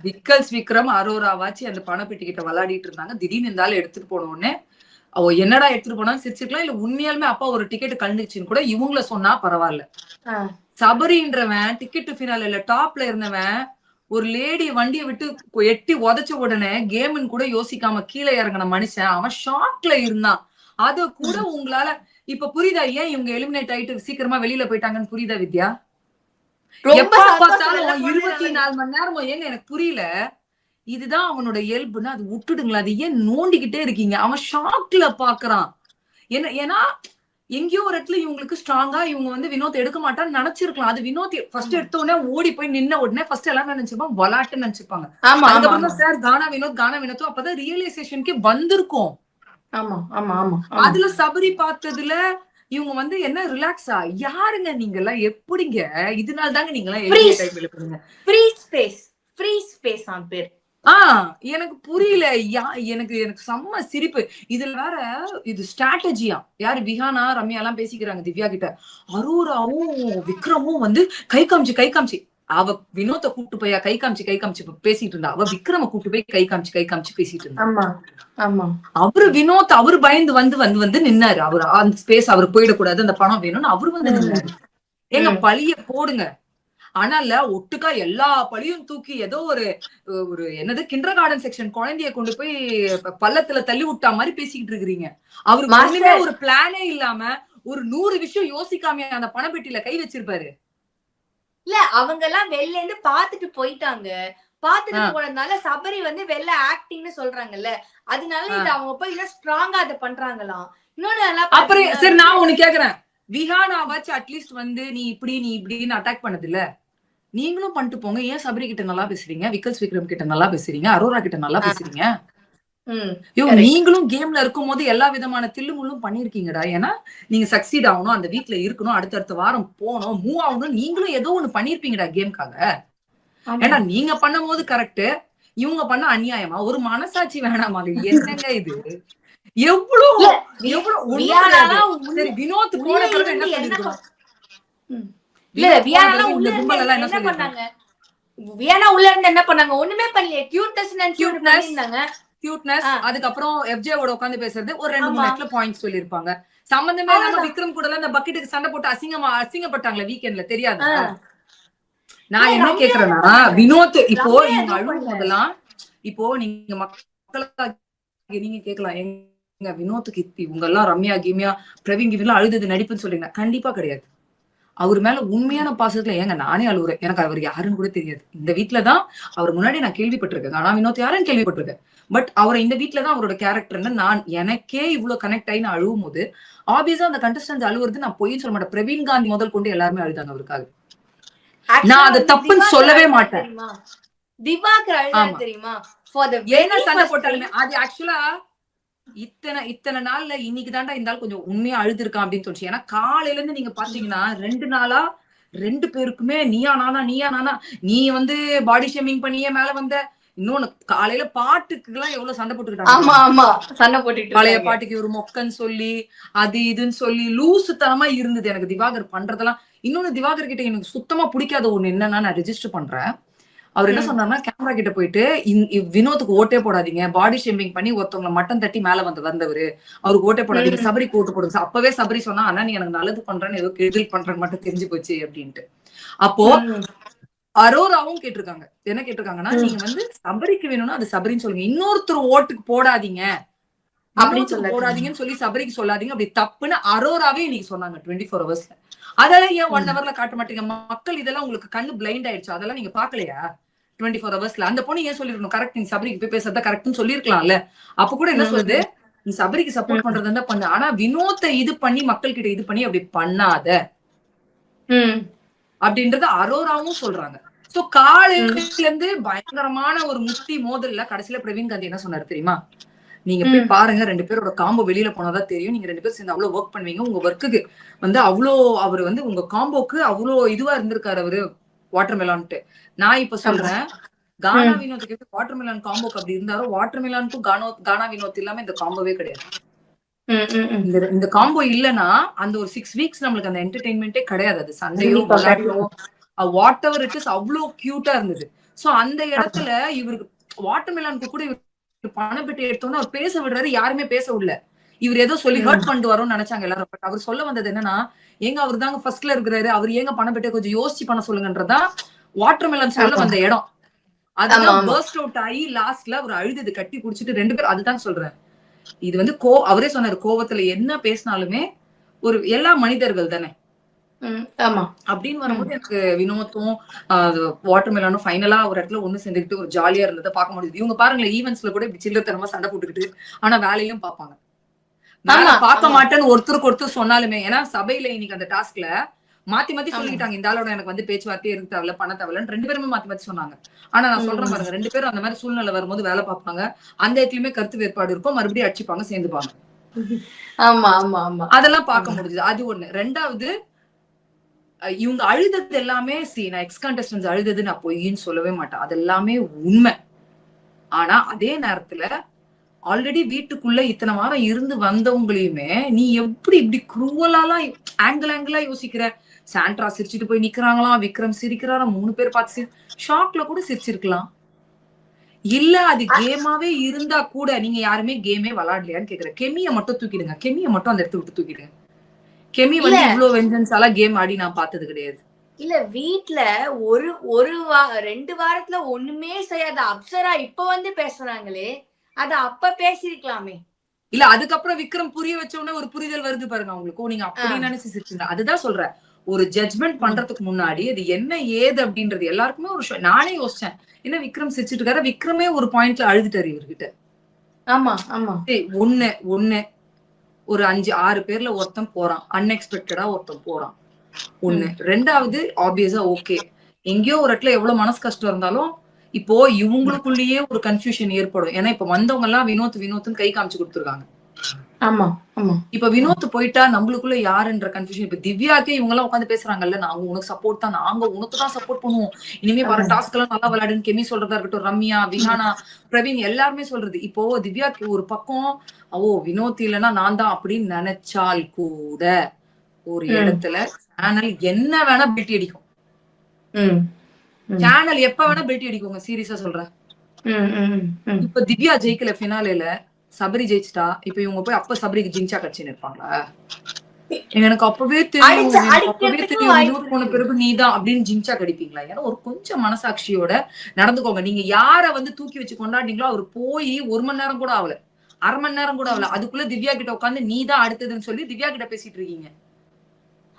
விக்கல்ஸ் விக்ரம் அரோராவாச்சு அந்த பணப்பெட்டி கிட்ட விளையாடிட்டு இருந்தாங்க. திடீர்னு இருந்தாலும் எடுத்துட்டு போன உடனே அவ என்னடா எடுத்துட்டு போனா சிரிச்சுக்கலாம், இல்ல உண்மையாலுமே அப்பா ஒரு டிக்கெட் கலந்துச்சுன்னு கூட இவங்கள சொன்னா பரவாயில்ல. சபரின்றவன் டிக்கெட் ஃபினால இல்ல டாப்ல இருந்தவன் ஒரு லேடி வண்டியை விட்டு எட்டி உதச்ச உடனே கேம்னு கூட யோசிக்காம கீழே இறங்கின மனுஷன், அவன் ஷாக்ல இருந்தான். அத கூட உங்களால இப்ப புரியுதா ஏன் இவங்க எலிமினேட் ஆயிட்டு சீக்கிரமா வெளியில போயிட்டாங்கன்னு? புரியுதா வித்யா? எப்ப பார்த்தாலும் 24 மணி நேரம் ஏங்க எனக்கு புரியல. இதுதான் அவனோட இயல்புன்னா அது விட்டுடுங்களா? அது ஏன் நோண்டிக்கிட்டே இருக்கீங்க? அவன் ஷாக்ல பாக்குறான். ஏன்னா எங்கேயோ ஒரு இடத்துல இவங்களுக்கு ஸ்ட்ராங்கா இவங்க வந்து வினோத் எடுக்க மாட்டான்னு நினைச்சிருக்கலாம். அது வினோத் ஃபர்ஸ்ட் எடுத்த உடனே ஓடி போய் நின்ன உடனே ஃபர்ஸ்ட் எல்லாம் நினைச்சிருப்பாங்க விளாட்டு நினைச்சிருப்பாங்க. அதுக்கப்புறம் சார் கானா வினோத்தும் அப்பதான் ரியலைசேஷனுக்கே வந்திருக்கும். அதுல சபரி பார்த்ததுல இவங்க வந்து என்ன ரிலாக்ஸா யாருங்க நீங்க எல்லாம், எப்படிங்க இதனால தாங்க நீங்க எல்லாம் எனக்கு புரியல. எனக்கு செம்ம சிரிப்பு. இதுல வேற இது ஸ்ட்ராட்டஜியா யாரு விஹானா ரம்யா எல்லாம் பேசிக்கிறாங்க திவ்யா கிட்ட. அரோராவும் விக்ரமும் வந்து கை காமிச்சு அவ வினோத்தை கூப்பிட்டு போய் கை காமிச்சு பேசிட்டு இருந்தா. அவ விக்ரம கூப்பிட்டு போய் கை காமிச்சு பேசிட்டு இருந்தா. அவரு வினோத் அவரு பயந்து வந்து நின்னாரு. அவரு அந்த ஸ்பேஸ் அவரு போயிடக்கூடாது, அந்த பணம் வேணும்னு அவரு வந்து நின்னாரு. எங்க பழிய போடுங்க, ஆனால ஒட்டுக்கா எல்லா பழியும் தூக்கி ஏதோ ஒரு என்னது கிண்டர் கார்டன் செக்ஷன் குழந்தைய கொண்டு போய் பள்ளத்துல தள்ளி விட்டா மாதிரி பேசிக்கிட்டு இருக்கிறீங்க. அவருக்கு ஒரு பிளானே இல்லாம ஒரு 100 விஷயம் யோசிக்காம அந்த பணப்பெட்டியில கை வச்சிருப்பாரு. இல்ல அவங்க எல்லாம் வெளில இருந்து பாத்துட்டு போயிட்டாங்க. பாத்துட்டு போனதுனால சபரி வந்து வெளில ஆக்டிங்னு சொல்றாங்கல்ல, அதனால இது அவங்க போய் ஸ்ட்ராங்கா அதை பண்றாங்களாம். இன்னொன்னு அப்புறம் சரி நான் ஒண்ணு கேக்குறேன், விஹானாவாச்சு அட்லீஸ்ட் வந்து நீ இப்படின்னு அட்டாக் பண்ணது இல்ல, நீங்களும் பண்ணிட்டு போங்க. ஏன் சபரி கிட்ட நல்லா பேசுறீங்க, விக்கல்ஸ் விக்ரம் கிட்ட நல்லா பேசுறீங்க, அரோரா கிட்ட நல்லா பேசுறீங்க? நீங்களும் கேம்ல இருக்கும் போது எல்லா விதமான தில்லுமுள்ளும் பண்ணிருக்கீங்கடா. ஏன்னா நீங்க சக்சீட் ஆகணும், அந்த வீட்ல இருக்கணும், அடுத்தடுத்த வாரம் போகணும், மூவ் ஆகணும். நீங்களும் ஏதோ ஒண்ணு பண்ணிருப்பீங்கடா கேம்காக. ஏன்னா நீங்க பண்ணும் போது கரெக்ட், இவங்க பண்ண அநியாயமா? ஒரு மனசாட்சி வேணாமா? என்னங்க இது? எவ்வளவு சரி வினோத் போன பிறகு என்ன பண்ணிருக்கோம்? இல்ல வியானா உள்ள இருந்து என்ன பண்ணாங்க? ஒண்ணுமே பண்ணல. கியூட்னஸ் அதுக்கப்புறம் எஃப்ஜேவோட உட்கார்ந்து பேசுறது ஒரு 2-3 இடத்துல பாயிண்ட் சொல்லிருப்பாங்க. சம்பந்தமே இல்லாம விக்ரம் கூட அந்த பக்கெட்டுக்கு சண்டை போட்டு அசிங்கப்பட்டாங்களே வீக்கெண்ட்ல, தெரியாது. நான் என்ன கேக்குறேன்னா வினோத் இப்போ இவங்க அழுவும் போதெல்லாம் இப்போ நீங்க மக்களா நீங்க கேட்கலாம், எங்க வினோத்துக்கு இவங்க எல்லாம் ரம்யா கிமியா பிரவீன் கிவிலாம் அழுது நடிப்புன்னு சொல்றீங்க. கண்டிப்பா கிடையாது. அவர் மேல உண்மையான பாசத்துல ஏங்க நானே அழுகுறேன். எனக்கு அவர் யாருன்னு கூட தெரியாது. இந்த வீட்டுலதான் அவர் முன்னாடி நான் கேள்விப்பட்டிருக்கேன். ஆனா வினோத் யாருன்னு கேள்விப்பட்டிருக்கேன். பட் அவரை இந்த வீட்டுலதான் அவரோட கேரக்டர்னு நான் எனக்கே இவ்வளவு கனெக்ட் ஆகி நான் அழுவும் போது ஆப்வியஸா அந்த கண்டஸ்டன்ஸ் அழுவுறது நான் பொய்ன்னு சொல்ல மாட்டேன். பிரவீன் காந்தி முதல் கொண்டு எல்லாருமே அழுதாங்க அவருக்காக. நான் அது தப்புன்னு சொல்லவே மாட்டேன். திவாகர் அழுதாரு தெரியுமா? ஏன்னா சண்டை போட்டாலுமே அது ஆக்சுவலா இத்தனை நாள்ல இன்னைக்கு தாண்டா இருந்தாலும் கொஞ்சம் உண்மையா அழுதுருக்கான் அப்படின்னு தோணுச்சு. ஏன்னா காலையில இருந்து நீங்க பாத்தீங்கன்னா 2 நாளா 2 பேருக்குமே நீயா நானா நீ வந்து பாடி ஷேமிங் பண்ணியே மேல வந்த. இன்னொன்னு காலையில பாட்டுக்கு எல்லாம் எவ்வளவு சண்டை போட்டுக்கிட்டாங்க. பழைய பாட்டுக்கு ஒரு மொக்கன்னு சொல்லி அது இதுன்னு சொல்லி லூசுத்தனமா இருந்தது எனக்கு திவாகர் பண்றதெல்லாம். இன்னொன்னு திவாகர் கிட்ட எனக்கு சுத்தமா பிடிக்காத ஒண்ணு என்னன்னா, நான் ரெஜிஸ்டர் பண்றேன். அவர் என்ன சொன்னார்னா, கேமரா கிட்ட போயிட்டு வினோத்துக்கு ஓட்டே போடாதீங்க, பாடி ஷேமிங் பண்ணி ஒருத்தவங்களை மட்டம் தட்டி மேல வந்தவரு, அவருக்கு ஓட்டே போடாதீங்க, சபரிக்கு ஓட்டு போடுங்க. அப்பவே சபரி சொன்னா, ஆனா நீ எனக்கு நல்லது பண்றேன்னு ஏதோ கெடுதல் பண்றேன்னு மட்டும் தெரிஞ்சு போச்சு அப்படின்ட்டு. அப்போ அரோராவும் கேட்டிருக்காங்க. என்ன கேட்டிருக்காங்கன்னா, நீங்க வந்து சபரிக்கு வேணும்னா அது சபரின்னு சொல்லுங்க, இன்னொருத்தர் ஓட்டுக்கு போடாதீங்க அப்படின்னு போடாதீங்கன்னு சொல்லி சபரிக்கு சொல்லாதீங்க, அப்படி தப்புன்னு அரோராவே இன்னைக்கு சொன்னாங்க 24 ஹவர்ஸ்ல. அதெல்லாம் ஏன் 1 ஹவர்ல காட்ட மாட்டீங்க? மக்கள் இதெல்லாம் உங்களுக்கு கண்ணு பிளைண்ட் ஆயிடுச்சு, அதெல்லாம் நீங்க பாக்கலையா 24 ஹவர்ஸ்ல? அந்த பொண்ணு ஏன் சொல்லிருக்கணும், கரெக்ட் நீ சபரிக்கு போய் பேசுறதா கரெக்ட்னு சொல்லிருக்கலாம்ல. அப்ப கூட என்ன சொல்லுது, நீ சபரிக்கு சப்போர்ட் பண்றதா இருந்தா பண்ணு, ஆனா வினோத்தை இது பண்ணி மக்கள் கிட்ட இது பண்ணி அப்படி பண்ணாத அப்படின்றத அரோராவும் சொல்றாங்க. சோ காலையில இருந்து பயங்கரமான ஒரு முட்டி மோதல்ல கடைசியில பிரவீன் காந்தி என்ன சொன்னாரு தெரியுமா? நீங்க போய் பாருங்க, 2 பேரோட காம்போ வெளியில போனாதான் தெரியும். நீங்க 2 பேரும் சேர்ந்து அவ்வளவு ஒர்க் பண்ணுவீங்க, உங்க ஒர்க்குக்கு வந்து அவ்வளோ அவரு வந்து உங்க காம்போக்கு அவ்வளோ இதுவா இருந்திருக்காரு அவரு வாட்டர்மெலான்ட்டு. நான் இப்ப சொல்றேன், கானா வினோத்துக்கு வாட்டர்மெலான் காம்போக்கு அப்படி இருந்தாரோ, வாட்டர்மெலானுக்கும் கானா வினோத் இல்லாம இந்த காம்போவே கிடையாது. இந்த காம்போ இல்லனா அந்த ஒரு 6 வீக்ஸ் நம்மளுக்கு அந்த என்டர்டெயின்மெண்டே கிடையாது. அது சண்டையோ விளையாட்டோ வாட் எவர் இட் இஸ் அவ்வளவு கியூட்டா இருந்தது. சோ அந்த இடத்துல இவருக்கு வாட்டர்மெலானுக்கு கூட பணம் பெட்டி எடுத்தோம்னா அவர் பேச விடுறாரு, யாருமே பேச விடல. இவர் ஏதோ சொல்லி ஹர்ட் பண்ணிட்டு வரோம்னு நினைச்சாங்க எல்லாரும். பட் அவர் சொல்ல வந்தது என்னன்னா, ஏங்க அவர் தாங்க ஃபர்ஸ்ட்ல இருக்கிறாரு, அவர் ஏங்க பணம் பெட்டியை கொஞ்சம் யோசிச்சு பண்ண சொல்லுங்கன்றதா வாட்டர்மெலன் சொல்ல வந்த இடம். அதுதான் பர்ஸ்ட் அவுட் ஆகி லாஸ்ட்ல அவர் அழுது கட்டி குடிச்சிட்டு 2 பேரும். அதுதான் சொல்றேன், இது வந்து அவரே சொன்னாரு, கோவத்துல என்ன பேசினாலுமே ஒரு எல்லா மனிதர்கள் தானே அப்படின்னு வரும்போது எனக்கு வினோத்தும் வாட்டர்மெலனும் ஃபைனலா ஒரு இடத்துல ஒண்ணு சேர்ந்துக்கிட்டு ஒரு ஜாலியா இருந்ததை பார்க்க முடியுது. இவங்க பாருங்களேன், ஈவென்ட்ஸ்ல கூட இப்படி சில்லத்தனமா சண்டை போட்டுக்கிட்டு ஆனா வேலையும் பார்ப்பாங்க. வேலை பார்க்க மாட்டேன்னு ஒருத்தருக்கு சொன்னாலுமே, ஏன்னா சபையில இன்னைக்கு அந்த டாஸ்க்ல மாத்தி சொல்லிட்டாங்க, இந்த ஆளோட எனக்கு வந்து பேச்சுவார்த்தையே இருக்கு தேவையில்ல, பண்ண தேவையில்லன்னு 2 பேருமே மாத்தி சொன்னாங்க. ஆனா நான் சொல்றேன் பாருங்க, 2 பேரும் அந்த மாதிரி சூழ்நிலை வரும்போது வேலை பார்ப்பாங்க, அந்த இடத்துலயுமே கருத்து வேறுபாடு இருக்கும், மறுபடியும் அடிச்சுப்பாங்க, சேர்ந்துப்பாங்க. அதெல்லாம் பார்க்க முடியுது. அது ஒண்ணு. 2வது, இவங்க அழுதது எல்லாமே நான் எக்ஸ் கண்டஸ்டன்ஸ் அழுதது நான் பொய்ன்னு சொல்லவே மாட்டேன், அது எல்லாமே உண்மை. ஆனா அதே நேரத்துல ஆல்ரெடி வீட்டுக்குள்ள இத்தனை வாரம் இருந்து வந்தவங்களையுமே நீ எப்படி இப்படி குரூவலாலாம் ஆங்கிளா யோசிக்கிற? சாண்ட்ரா சிரிச்சுட்டு போய் நிக்கிறாங்களாம், விக்ரம் சிரிக்கிறாராம், 3 பேர் பார்த்து ஷாக்ல கூட சிரிச்சிருக்கலாம். இல்ல அது கேமாவே இருந்தா கூட நீங்க யாருமே கேமே விளையாடலையான்னு கேக்குற. கெமியை மட்டும் தூக்கிடுங்க, கெமியை மட்டும் அந்த இடத்த விட்டு தூக்கிடுங்க. கெமி வந்து இவ்வளவு வெஞ்சன்ஸ் எல்லாம் கேம் ஆடி நான் பார்த்தது கிடையாது. இல்ல வீட்ல 2 வாரத்துல ஒண்ணுமே செய்யாத அப்சரா இப்ப வந்து பேசுறாங்களே, அத அப்ப பேசிருக்கலாமே. இல்ல அதுக்கப்புறம் விக்ரம் புரிய வச்ச உடனே ஒரு புரிதல் வருது பாருங்க அவங்களுக்கு, நீங்க அப்படி நினைச்சு சிரிச்சுங்க. அதுதான் சொல்றேன், ஒரு ஜட்ஜ்மெண்ட் பண்றதுக்கு முன்னாடி அது என்ன ஏது அப்படின்றது எல்லாருக்குமே ஒரு நானே யோசிச்சேன். என்ன விக்ரம் சிரிச்சுட்டு இருக்காரு, விக்ரமே ஒரு பாயிண்ட்ல அழுதுட்டாரு இவர்கிட்ட. ஒண்ணு ஒரு 5-6 பேர்ல ஒருத்தன் போறான், அன்எக்ஸ்பெக்டடா ஒருத்தன் போறான். 1. 2வது ஆப்வியஸா ஓகே, எங்கேயோ ஒரு இடத்துல எவ்வளவு மனசு கஷ்டம் இருந்தாலும் இப்போ இவங்களுக்குள்ளேயே ஒரு கன்ஃபியூஷன் ஏற்படும். ஏன்னா இப்ப வந்தவங்க எல்லாம் வினோத்னு கை காமிச்சு கொடுத்துருக்காங்க. இப்ப வினோத் போயிட்டா நம்மளுக்குள்ள யாருன்ற கன்ஃபியூஷன். இப்ப திவ்யாக்கே இவங்க எல்லாம் உட்காந்து பேசுறாங்கல்ல, நாங்க உனக்கு சப்போர்ட் தான், நாங்க உனக்கு தான் சப்போர்ட் பண்ணுவோம், இனிமே வர டாஸ்க் எல்லாம் நல்லா விளையாடுன்னு கெமி சொல்றதா இருக்கட்டும், ரம்யா, விஹானா, பிரவீன் எல்லாருமே சொல்றது. இப்போ திவ்யாக்கு ஒரு பக்கம் வினோத் இல்லைன்னா நான் தான் அப்படின்னு நினைச்சால் கூட ஒரு இடத்துல சேனல் என்ன வேணா பெல்ட்டி அடிக்கும். சேனல் எப்ப வேணா பெல்ட்டி அடிக்குங்க, சீரியஸா சொல்றேன். இப்ப திவ்யா ஜெயிக்கல ஃபினாலேல, சபரி ஜெயிச்சிட்டா, இப்ப இவங்க போய் அப்ப சபரிக்கு ஜிங்சா கட்சின்னு இருப்பாங்களா? எனக்கு அப்பவே தெரியும் போன பிறகு நீதான் அப்படின்னு ஜிங்சா கடிப்பீங்களா? ஏன்னா ஒரு கொஞ்சம் மனசாட்சியோட நடந்துக்கோங்க. நீங்க யார வந்து தூக்கி வச்சு கொண்டாடிங்களோ அவர் போய் 1 மணி நேரம் கூட ஆகல, 1/2 மணி நேரம் கூட ஆகல, அதுக்குள்ள திவ்யா கிட்ட உட்காந்து நீதான் அடுத்ததுன்னு சொல்லி திவ்யா கிட்ட பேசிட்டு இருக்கீங்க.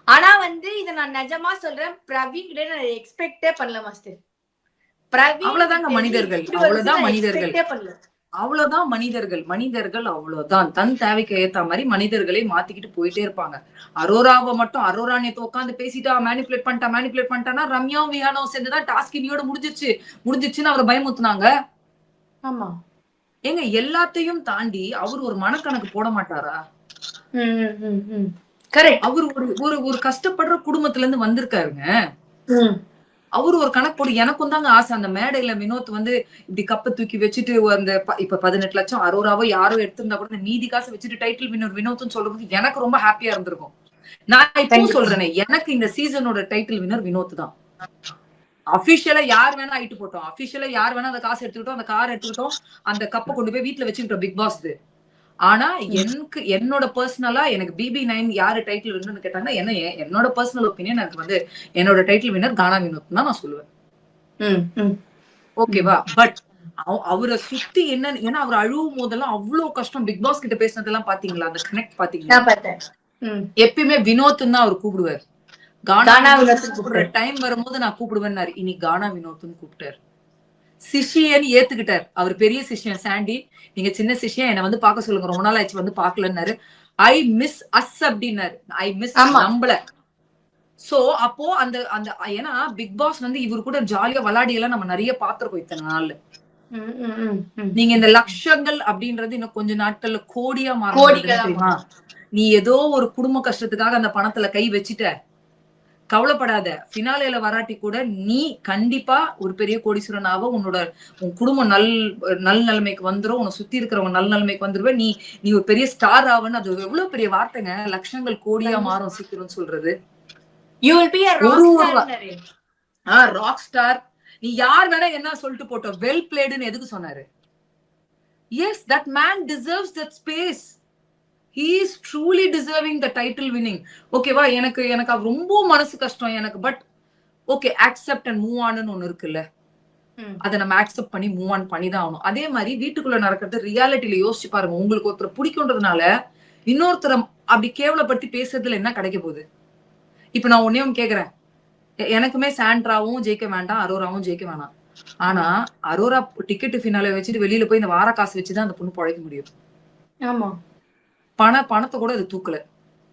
ஆனா வந்து இத நான் நிஜமா சொல்றேன், பிரவீன் கிட்ட நான் எக்ஸ்பெக்டே பண்ணல மாஸ்டர். பிரவீன் அவ்வளவுதாங்க மனிதர்கள், அவ்வளவுதான் மனிதர்கள், எக்ஸ்பெக்டே பண்ணல. அவ்வளவுதான் மனிதர்கள் அவ்வளவுதான். தன் தேவைக்கு ஏத்த மாதிரி மனிதர்களை மாத்திக்கிட்டு போயிட்டே இருப்பாங்க. அரோராவை மட்டும் அரோரா நேத்து உட்காந்து பேசிட்டா, மேனிபுலேட் பண்ணிட்டானா, ரம்யாவும் விஹானாவும் சேர்ந்துதான் டாஸ்க் இன்னியோட முடிஞ்சிச்சுன்னு அவரை பயமுத்துனாங்க. ஆமா. ஏங்க எல்லாத்தையும் தாண்டி அவர் ஒரு மனக்கணக்கு போட மாட்டாரா? கரெக்ட். அவர் ஒரு கஷ்டப்படுற குடும்பத்துல இருந்து வந்திருக்காருங்க. அவரு ஒரு கணக்கு போடு. எனக்கும் தாங்க ஆசை, அந்த மேடையில வினோத் வந்து இப்படி கப்ப தூக்கி வச்சுட்டு அந்த இப்ப 18 லட்சம் அரோராவோ யாரோ எடுத்திருந்தா கூட மீதி காசு வச்சுட்டு டைட்டில் வின்னர் வினோத்னு சொல்றது எனக்கு ரொம்ப ஹாப்பியா இருந்திருக்கும். நான் இப்போ சொல்றேனே, எனக்கு இந்த சீசனோட டைட்டில் வின்னர் வினோத் தான். அபிஷியலா யார் வேணா ஆயிட்டு போட்டோம், அபிஷியலா யார் வேணா அந்த காசு எடுத்துக்கிட்டோம், அந்த கார் எடுத்துக்கிட்டோம், அந்த கப்பை கொண்டு போய் வீட்டுல வச்சுக்கிட்டோம் பிக் பாஸ். ஆனா எனக்கு என்னோட பர்சனலா எனக்கு BB9 யாரு டைட்டில் வின்னர்னு கேட்டாங்கன்னா என்னோட பர்சனல் ஒப்பீனியன் எனக்கு வந்து என்னோட டைட்டில் வின்னர் கானா வினோத் தான் நான் சொல்லுவேன். ஓகேவா? பட் அவரை சுத்தி என்ன, ஏன்னா அவர் அழுவும் போதெல்லாம் அவ்வளவு கஷ்டம். பிக் பாஸ் கிட்ட பேசினதெல்லாம் பாத்தீங்களா? அந்த கனெக்ட் பாத்தீங்களா? எப்பயுமே வினோத்னு தான் அவர் கூப்பிடுவார். கானா வினோத் கூப்பிடுற டைம் வரும்போது நான் கூப்பிடுவேன்னாரு. இனி கானா வினோத்னு கூப்பிட்டாரு. சிஷியன்னு ஏத்துக்கிட்டார். அவர் பெரிய சிஷியன் சாண்டி, நீங்க சின்ன சிஷியன், என்ன வந்து பாக்க சொல்லுங்க, ரொம்ப நாள் ஆச்சு வந்து பாக்கலன்னாரு. ஐ மிஸ் அஸ் அப்படின்னாரு. ஐ மிஸ் நம்மள. சோ அப்போ அந்த அந்த ஏன்னா பிக் பாஸ் வந்து இவரு கூட ஜாலியா விளையாடி எல்லாம் நம்ம நிறைய பாத்திருக்கோம் இத்தனை நாள்ல. நீங்க இந்த லட்சங்கள் அப்படின்றது இன்னும் கொஞ்ச நாட்கள்ல கோடியா மாறிமா? நீ ஏதோ ஒரு குடும்ப கஷ்டத்துக்காக அந்த பணத்துல கை வச்சுட்ட, கவலைப்படாத. பினாலேல வராட்டி கூட நீ கண்டிப்பா ஒரு பெரிய கோடீஸ்வரனாவ, உன் குடும்பம் நல் நிலைமைக்கு வந்துரும், உன்னை சுத்தி இருக்கிறவங்க நல் நிலைமைக்கு வந்துருவ, நீ ஒரு பெரிய ஸ்டார் ஆவன்னு. அது எவ்வளவு பெரிய வார்த்தைங்க, லட்சங்கள் கோடியா மாறும் சீக்கிரம் சொல்றது. You will be a rock star. நீ யார் வேணா என்ன சொல்லிட்டு போட்டோம், வெல் பிளேடுன்னு எதுக்கு சொன்னாரு? Yes, that man deserves that space. He is truly deserving the title winning. ஓகேவா? எனக்கு ரொம்ப மனசு கஷ்டம் எனக்கு. But okay, accept and move on ஒன்னு இருக்குல்ல, அதை நம்ம அக்செப்ட் பண்ணி மூவ் ஆன் பண்ணி தான் ஆகணும். அதே மாதிரி வீட்டுக்குள்ள நடக்கிறது ரியாலிட்டியில யோசிச்சு பாருங்க. உங்களுக்கு ஒருத்தர் பிடிக்கும்ன்றதுனால இன்னொருத்தரை அப்படி கேவலப்படுத்தி பேசுறதுல என்ன கிடைக்க போகுது? இப்ப நான் ஒன்னே ஒன்னு கேக்குறேன், எனக்குமே சாண்ட்ராவும் ஜெயிக்க வேண்டாம், அரோராவும் ஜெயிக்க வேணாம். ஆனா அரோரா டிக்கெட் ஃபினாலே வச்சுட்டு வெளியில போய் இந்த வார காசு வச்சுதான் அந்த பொண்ணு பழைக்க முடியும். ஆமா. பணத்தை கூட அது தூக்கல.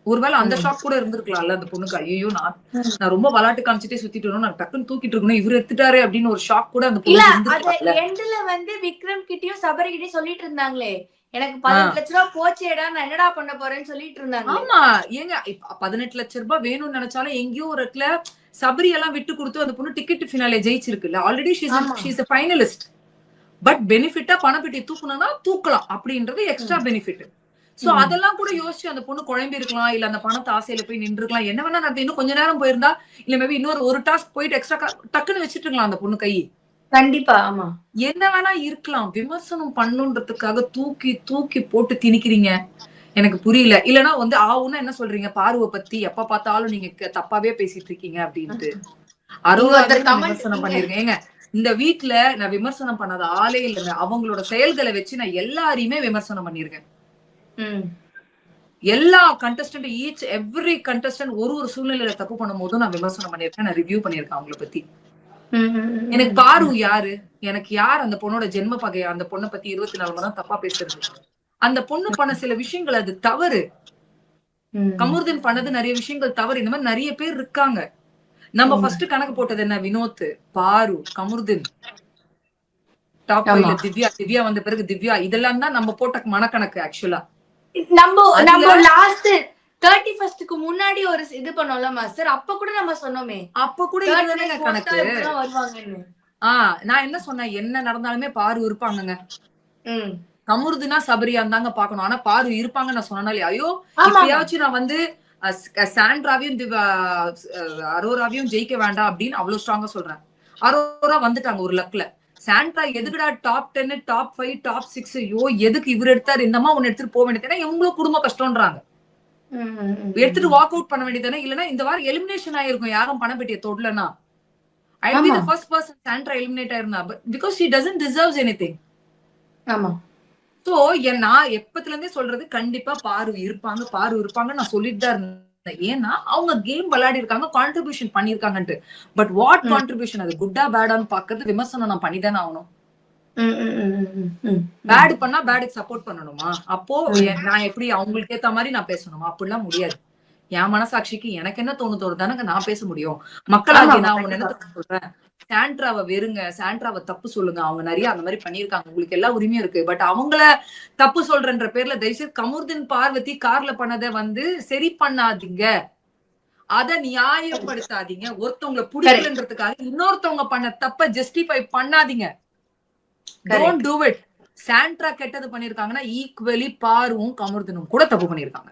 ஒருவேளை அந்த ஷாக் கூட இருந்திருக்கலாம்ல அந்த பொண்ணுக்கு. ஐயோ, நான் ரொம்ப விளையாட்டு காமிச்சிட்டே சுத்திட்டு வரணும், நான் டக்குன்னு தூக்கிட்டு இருக்கணும், இவரு எடுத்துட்டாரு அப்படின்னு ஒரு ஷாக் கூட அந்த பொண்ணு. எண்ட்ல வந்து விக்ரம் கிட்டயும் சபரி கிட்டயும் சொல்லிட்டு இருந்தாங்களே, எனக்கு 18 லட்சம் ரூபாய் போச்சேடா, நான் என்னடா பண்ண போறேன்னு சொல்லிட்டு இருந்தாங்க. ஆமா, ஏங்க 18 லட்சம் ரூபாய் வேணும்னு நினைச்சாலும் எங்கேயோ ஒரு இடத்துல சபரி எல்லாம் விட்டு கொடுத்து அந்த பொண்ணு டிக்கெட் ஃபினாலே ஜெயிச்சிருக்குல்ல. Already she is a finalist. But பெனிஃபிட்டா பணப்பெட்டி தூக்கணும்னா தூக்கலாம் அப்படின்றது எக்ஸ்ட்ரா பெனிஃபிட். சோ அதெல்லாம் கூட யோசிச்சு அந்த பொண்ணு குழம்பி இருக்கலாம், இல்ல அந்த பணத்தை ஆசையில போய் நின்று இருக்கலாம், என்ன வேணா நடந்து. இன்னும் கொஞ்ச நேரம் போயிருந்தா, இல்ல மேபி இன்னொரு டாஸ்க் போயிட்டு எக்ஸ்ட்ரா டக்குன்னு வச்சுட்டு இருக்கலாம் அந்த பொண்ணு கை. கண்டிப்பா. ஆமா, என்ன வேணா இருக்கலாம். விமர்சனம் பண்ணுன்றதுக்காக தூக்கி போட்டு திணிக்கிறீங்க, எனக்கு புரியல. இல்லன்னா வந்து ஆவுன்னா என்ன சொல்றீங்க, பார்வை பத்தி எப்ப பார்த்தாலும் நீங்க தப்பாவே பேசிட்டு இருக்கீங்க அப்படின்ட்டு. விமர்சனம் பண்ணிருக்கேன். ஏங்க இந்த வீட்டுல நான் விமர்சனம் பண்ணாத ஆளே இல்லைங்க. அவங்களோட செயல்களை வச்சு நான் எல்லாரையுமே விமர்சனம் பண்ணிருக்கேன். எல்லா கண்டஸ்டன்ட், எவ்ரி கண்டஸ்டன்ட் ஒரு சூழ்நிலையில தப்பு பண்ணும் போதும் நான் விமர்சனம் பண்ணிருக்கேன், நான் ரிவ்யூ பண்ணிருக்கேன் அவங்கள பத்தி. எனக்கு பாரு யாரு, எனக்கு யார் அந்த பொண்ணோட ஜென்ம பகையா, அந்த பொண்ணை பத்தி 24 மணி நேரம் தப்பா பேசுறது. அந்த பொண்ணு பண்ண சில விஷயங்கள் அது தவறு. கமருதீன் பண்ணது நிறைய விஷயங்கள் தவறு. இந்த மாதிரி நிறைய பேர் இருக்காங்க. நம்ம ஃபர்ஸ்ட் கணக்கு போட்டது என்ன, வினோத், பாரு, கமருதீன், டாப் 5 திவ்யா வந்த பிறகு திவ்யா, இதெல்லாம் தான் நம்ம போட்ட மனக்கணக்கு. ஆக்சுவலா நம்ம லாஸ்ட் 31க்கு முன்னாடி ஒரு இது பண்ணோம்ல மாஸ்டர், அப்ப கூட நம்ம சொன்னோமே, அப்ப கூட இதுதானே கணக்கு வருவாங்கன்னு. நான் என்ன சொன்னேன், என்ன நடந்தாலுமே பாரு இருப்பாங்கங்க. கமருதுனா சபரியா இருந்தாங்க பாக்கணும், ஆனா பாரு இருப்பாங்க நான் சொன்னாலே. ஐயோ, இப்பயாச்சும் நான் வந்து சாண்ட்ராவையும் அரோராவையும் ஜெயிக்க வேண்டாம் அப்படின்னு அவ்வளவு ஸ்ட்ராங்கா சொல்றேன். அரோரா வந்துட்டாங்க ஒரு லக்ல. சாண்ட்ரா எதுக்குடா டாப் 10 டாப் 5 டாப் 6, ஐயோ எதுக்கு இவர் எடுத்தாரு, இந்தமா ஒன்னு எடுத்துட்டு போக வேண்டியது. இவங்களும் குடும்ப கஷ்டம்ன்றாங்க, எடுத்துட்டு வாக் அவுட் பண்ண வேண்டியதானே. இல்லன்னா இந்த வாரம் எலிமினேஷன் ஆயிருக்கும் யாரும் பணப்பெட்டியை தொடலனா. I will be the first person Sandra eliminate ஆயிருந்தா, because she doesn't deserves anything. ஆமா. சோ நான் எப்பத்துல இருந்தே சொல்றது, கண்டிப்பா பாரு இருப்பாங்க நான் சொல்லிட்டு தான் இருந்தேன். ஏன்னா அவங்க கேம் விளையாடி இருக்காங்க, கான்ட்ரிபியூஷன் பண்ணிருக்காங்கன்ட்டு. பட் வாட் கான்ட்ரிபியூஷன், அது குட்டா பேடான்னு பாக்குறது விமர்சனம் நான் பண்ணிதானே ஆகணும். பேட் பண்ணா பேடுக்கு சப்போர்ட் பண்ணணுமா? அப்போ நான் எப்படி அவங்களுக்கு ஏத்த மாதிரி நான் பேசணுமா? அப்படிலாம் முடியாது. என் மனசாட்சிக்கு எனக்கு என்ன தோணுதோ தானங்க நான் பேச முடியும். மக்களாகிய நான் ஒண்ணு என்ன சொல்றேன், சாண்ட்ராவை வெறுங்க, சாண்ட்ராவை தப்பு சொல்லுங்க, அவங்க நிறைய அந்த மாதிரி பண்ணிருக்காங்க, உங்களுக்கு எல்லா உரிமையும் இருக்கு. பட் அவங்கள தப்பு சொல்றன்ற பேர்ல தயவுசெய்து கமருதீன் பார்வதி கார்ல பண்ணதை வந்து சரி பண்ணாதீங்க, அத நியாயப்படுத்தாதீங்க. ஒருத்தவங்களை பிடிக்கலன்றதுக்காக இன்னொருத்தவங்க பண்ண தப்ப ஜஸ்டிஃபை பண்ணாதீங்க. Don't do it. சாண்ட்ரா கெட்டது பண்ணிருக்காங்கன்னா ஈக்குவலி பாருவும் கமருதீனும் கூட தப்பு பண்ணிருக்காங்க.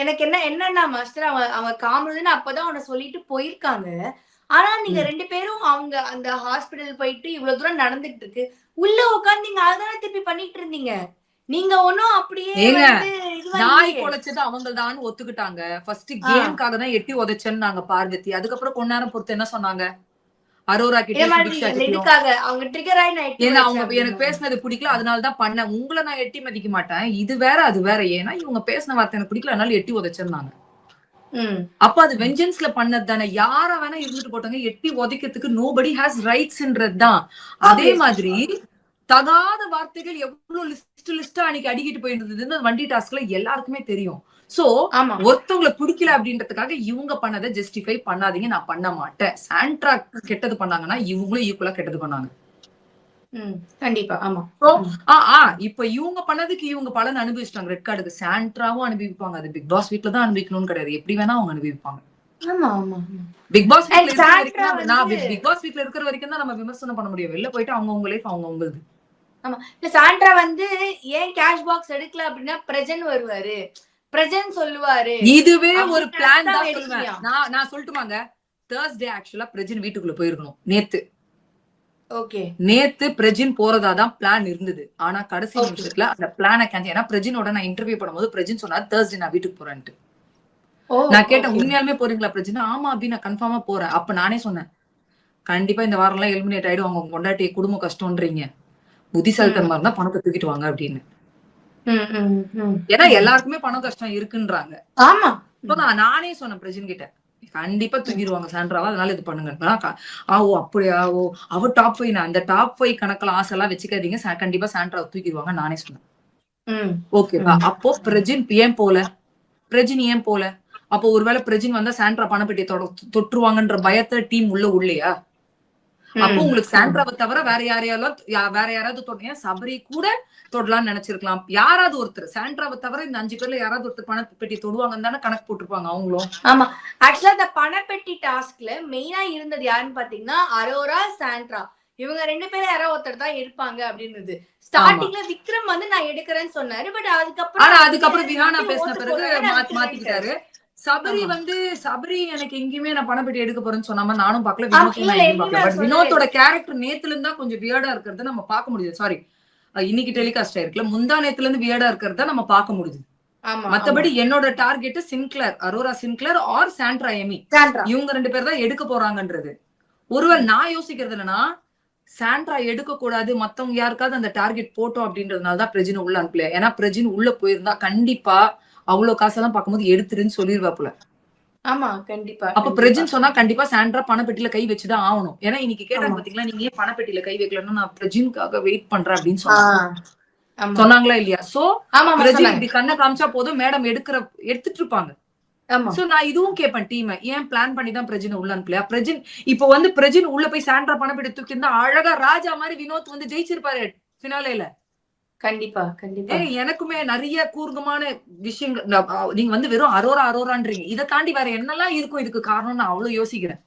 எனக்கு என்னன்னா மாஸ்டர், அவங்க காமருதீன் அப்பதான் அவனை சொல்லிட்டு போயிருக்காங்க. ஆனா நீங்க 2 பேரும் அவங்க அந்த ஹாஸ்பிடல் போயிட்டு இவ்வளவு தூரம் நடந்துட்டு இருக்கு, உள்ள உட்கார்ந்து நீங்க அதானே திருப்பி பண்ணிட்டு இருந்தீங்க. நீங்க ஒன்னும் அப்படியே நாய் குலைச்சது அவங்கள்தான் ஒத்துக்கிட்டாங்க. ஃபர்ஸ்ட் கேம்காக தான் எட்டி உதைச்சேன்னு நாங்க பார்வதி. அதுக்கப்புறம் கொஞ்ச நேரம் பொறுத்து என்ன சொன்னாங்க, அரோரா கிட்ட அவங்க ட்ரிகர் ஆயி அவங்க எனக்கு பேசினது பிடிக்கல அதனாலதான் பண்ணேன், உங்களை நான் எட்டி மதிக்க மாட்டேன், இது வேற அது வேற. ஏன்னா இவங்க பேசின வார்த்தை எனக்கு பிடிக்கல அதனால எட்டி உதைச்சிருந்தாங்க. அப்ப அது வெஞ்சன்ஸ்ல பண்ணது தானே. யார வேணா இருந்துட்டு போட்டாங்க, எட்டி உதைக்கிறதுக்கு நோபடி ஹாஸ் ரைட்ஸ்ன்றதுதான். அதே மாதிரி தகாத வார்த்தைகள் எவ்வளவு லிஸ்டா அன்னைக்கு அடிக்கிட்டு போயிருந்ததுன்னு வண்டி டாஸ்க்ல எல்லாருக்குமே தெரியும். சோ ஒருத்தவங்களை பிடிக்கல அப்படின்றதுக்காக இவங்க பண்ணதை ஜஸ்டிஃபை பண்ணாதீங்க, நான் பண்ண மாட்டேன். சாண்ட்ரா கெட்டது பண்ணாங்கன்னா இவங்களும் ஈக்குவலா கெட்டது பண்ணாங்க. கண்டிப்பா. ஆமா. இப்ப இவங்க பண்ணதுக்கு இவங்க பலன் அனுபவிச்சிட்டாங்க. ரெட் கார்டுக்கு சாண்ட்ராவும் அனுபவிப்பாங்க. அது பிக் பாஸ் வீட்ல தான் அனுபவிக்கணும்னு கிடையாது, எப்படி வேணா அவங்க அனுபவிப்பாங்க. பிக் பாஸ் பிக் பாஸ் வீட்ல இருக்கிற வரைக்கும் தான் நம்ம விமர்சனம் பண்ண முடியும். வெளில போயிட்டு அவங்க லைஃப் அவங்க உங்களுக்கு. ஆமா. இல்ல சாண்ட்ரா வந்து ஏன் கேஷ் பாக்ஸ் எடுக்கல அப்படின்னா பிரஜன் வருவாரு, பிரஜன் சொல்லுவாரு, இதுவே ஒரு பிளான் தான் சொல்லுவேன். நான் சொல்லட்டுமாங்க, Thursday ஆக்சுவலா பிரஜன் வீட்டுக்குள்ள போயிருக்கணும். நேத்து பிரஜின் போறதாதான் பிளான் இருந்தது. ஆனா கடைசி நிமிஷத்துல அந்த பிளான கேன்சல். ஏன்னா பிரஜினோட நான் இன்டர்வியூ பண்ணும்போது பிரஜின் சொன்னாரு Thursday நான் வீட்டுக்கு போறேன்ட்டு. நான் கேட்டேன் உண்மையாலுமே போறீங்களா பிரஜினா? ஆமா அப்படி நான் கன்ஃபார்மா போறேன். அப்ப நானே சொன்னேன் கண்டிப்பா இந்த வாரம் எல்லாம் எலிமினேட் ஆயிடும், அவங்க கொண்டாட்டி குடும்ப கஷ்டம்ன்றீங்க, புத்திசாலித்தனமா இருந்தா பணத்தை தூக்கிட்டு வாங்க அப்படின்னு. ஏன்னா எல்லாருக்குமே பணம் கஷ்டம் இருக்குன்றாங்க. ஆமா. நானே சொன்னேன் பிரஜின் கிட்ட கண்டிப்பா தூக்கிடுவாங்க சாண்ட்ராவா, அதனால இது பண்ணுங்க. ஓ அப்படியா, ஓ அவ டாப் 5, அந்த டாப் 5 கணக்குல ஆசை எல்லாம் வச்சுக்காதீங்க, கண்டிப்பா சாண்ட்ராவை தூக்கிடுவாங்க நானே சொன்னேன். ஓகேவா? அப்போ பிரஜின் ஏன் போல, பிரஜின் ஏன் போல? அப்போ ஒருவேளை பிரஜின் வந்தா சாண்ட்ரா பணப்பெட்டியை தொற்றுவாங்கன்ற பயத்தை டீம் உள்ளையா? அப்போ உங்களுக்கு சாண்ட்ராவை தவிர வேற யாராவது தொடங்க, சபரி கூட தொடலாம்னு நினைச்சிருக்கலாம். யாராவது ஒருத்தர் சாண்ட்ராவை தவிர இந்த 5 பேர்ல யாராவது ஒருத்தர் பணப்பெட்டி தொடுவாங்கன்னு தானே கணக்கு போட்டிருப்பாங்க அவங்களும். ஆமா. ஆக்சுவலா இந்த பணப்பெட்டி டாஸ்க்ல மெயினா இருந்தது யாருன்னு பாத்தீங்கன்னா அரோரா, சாண்ட்ரா. இவங்க 2 பேரும் யாரோ ஒருத்தர் தான் எடுப்பாங்க அப்படின்னு. ஸ்டார்டிங்ல விக்ரம் வந்து நான் எடுக்கிறேன்னு சொன்னாரு. பட் அதுக்கப்புறம் விஹானா பேசின பிறகு மாத்திக்கிட்டாரு. சபரி எனக்கு எங்கேயுமே நான் பணப்பெட்டி எடுக்க போறேன்னு சொன்னாம நானும் பாக்கல. வினோத்தோட கேரக்டர் நேத்துல இருந்தா கொஞ்சம் வியர்டா இருக்கிறத நம்ம பார்க்க முடியுது. சாரி, இன்னைக்கு டெலிகாஸ்ட் ஆயிருக்குல, முந்தா நேத்துல இருந்து வியர்டா இருக்கிறத நம்ம பார்க்க முடியுது. மத்தபடி என்னோட டார்கெட் சின்க்ளர், அரோரா சின்க்ளர் ஆர் சாண்ட்ரா எமி, இவங்க 2 பேர் தான் எடுக்க போறாங்கன்றது. ஒருவேளை நான் யோசிக்கிறது என்னன்னா சாண்ட்ரா எடுக்க கூடாது, மத்தவங்க யாருக்காவது அந்த டார்கெட் போட்டோம் அப்படின்றதுனாலதான் பிரஜின் உள்ள அனுப்பல. ஏன்னா பிரஜின் உள்ள போயிருந்தா கண்டிப்பா அவ்வளவு காசெல்லாம் பார்க்கும்போது எடுத்துருன்னு சொல்லிருவாப்புல. ஆமா கண்டிப்பா. அப்ப பிரஜின் சொன்னா கண்டிப்பா சாண்ட்ரா பணப்பெட்டியில கை வச்சுதான் ஆகணும். ஏன்னா இன்னைக்கு கேட்டாங்க பாத்தீங்களா, நீங்க ஏன் பணப்பெட்டியில கை வைக்கலன்னு, நான் பிரஜினுக்காக வெயிட் பண்றேன் அப்படின்னு சொன்னாங்களா இல்லையா? சோ பிரஜின் இப்படி கண்ணை காமிச்சா போதும், மேடம் எடுத்துட்டு இருப்பாங்க. சோ நான் இதுவும் கேட்பேன் டீம், ஏன் பிளான் பண்ணி தான் பிரஜின் உள்ள அனுப்பலையா? பிரஜின் இப்ப வந்து பிரஜின் உள்ள போய் சாண்ட்ரா பணப்பெட்டி தூக்கி இருந்தா அழகா ராஜா மாதிரி வினோத் வந்து ஜெயிச்சிருப்பாரு பினாலேல. கண்டிப்பா கண்டிப்பா. எனக்குமே நிறைய கூர்க்கமான விஷயங்கள். நீங்க வந்து வெறும் அரோரான்றீங்க, இதை தாண்டி வேற என்னெல்லாம் இருக்கும் இதுக்கு காரணம் நான் அவ்வளவு யோசிக்கிறேன்.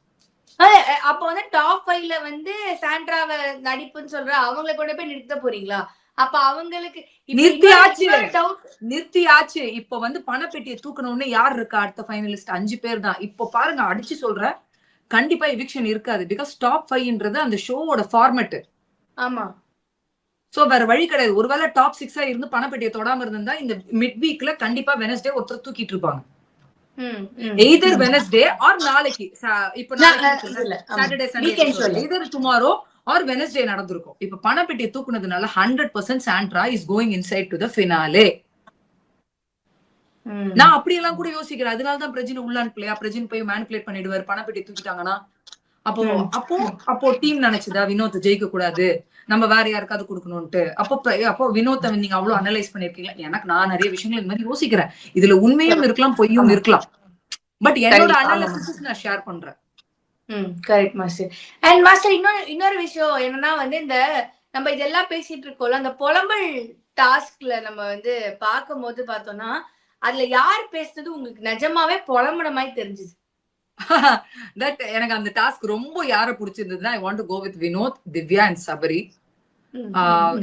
அப்ப வந்து டாப் 5ல வந்து சாண்ட்ராவை நடிப்புன்னு சொல்ற அவங்களை கொண்டு போய் நிறுத்த போறீங்களா? அப்ப அவங்களுக்கு நிறுத்தியாச்சு. இப்ப வந்து பணப்பெட்டியை தூக்கணும்னு யார் இருக்கா அடுத்த ஃபைனலிஸ்ட்? 5 பேர் தான். இப்ப பாருங்க, அடிச்சு சொல்ற கண்டிப்பா எவிக்ஷன் இருக்காது. பிகாஸ் டாப் 5ன்றது அந்த ஷோவோட ஃபார்மேட். ஆமா. சோ வேற வழி கிடையாது. ஒருவேளை டாப் 6 இருந்து பணப்பெட்டியை தொடாம இருந்தா இந்த மிட் வீக்ல கண்டிப்பா வெனஸ்டே ஒருத்தர் தூக்கிட்டு இருப்பாங்க. எய்தர் வெனஸ்டே ஆர் நாளைக்கு, இப்ப Saturday Sunday, either tomorrow R Wednesday நடந்திருக்கும். இப்ப பணப்பெட்டியை தூக்குனதுனால 100% Sandra is going inside to the finale. நான் அப்படியெல்லாம் கூட யோசிக்கிறேன். அதனாலதான் பிரஜின் உள்ள அனுப்பலையா, பிரஜின் போய் மேனிபுலேட் பண்ணிடுவாரு, பணப்பெட்டி தூக்கிட்டாங்கன்னா அப்போ அப்போ அப்போ டீம் நினைச்சதா வினோத் ஜெயிக்க கூடாது, நம்ம வேற யாருக்காவது கொடுக்கணும்ட்டு. அப்போ வினோத்தை நீங்க அவ்வளவு அனலைஸ் பண்ணிருக்கீங்களா? எனக்கு நான் நிறைய விஷயங்கள் இந்த மாதிரி யோசிக்கிறேன். இதுல உண்மையும் இருக்கலாம், பொய்யும் இருக்கலாம். பட் என்னோட அனாலிசிஸ் நான் ஷேர் பண்றேன். Correct master. அண்ட் மாஸ்டர் இன்னொரு விஷயம் என்னன்னா வந்து இந்த நம்ம இதெல்லாம் பேசிட்டு இருக்கோம்ல, அந்த புலம்பல் டாஸ்க்ல நம்ம வந்து பார்க்கும் போது பார்த்தோம்னா அதுல யார் பேசுறது உங்களுக்கு நிஜமாவே புலம்புன மாதிரி தெரிஞ்சுது. தட் எனக்கு அந்த டாஸ்க் ரொம்ப யார பிடிச்சிருந்ததுன்னா, I want to go with Vinod, Divya and Sabari.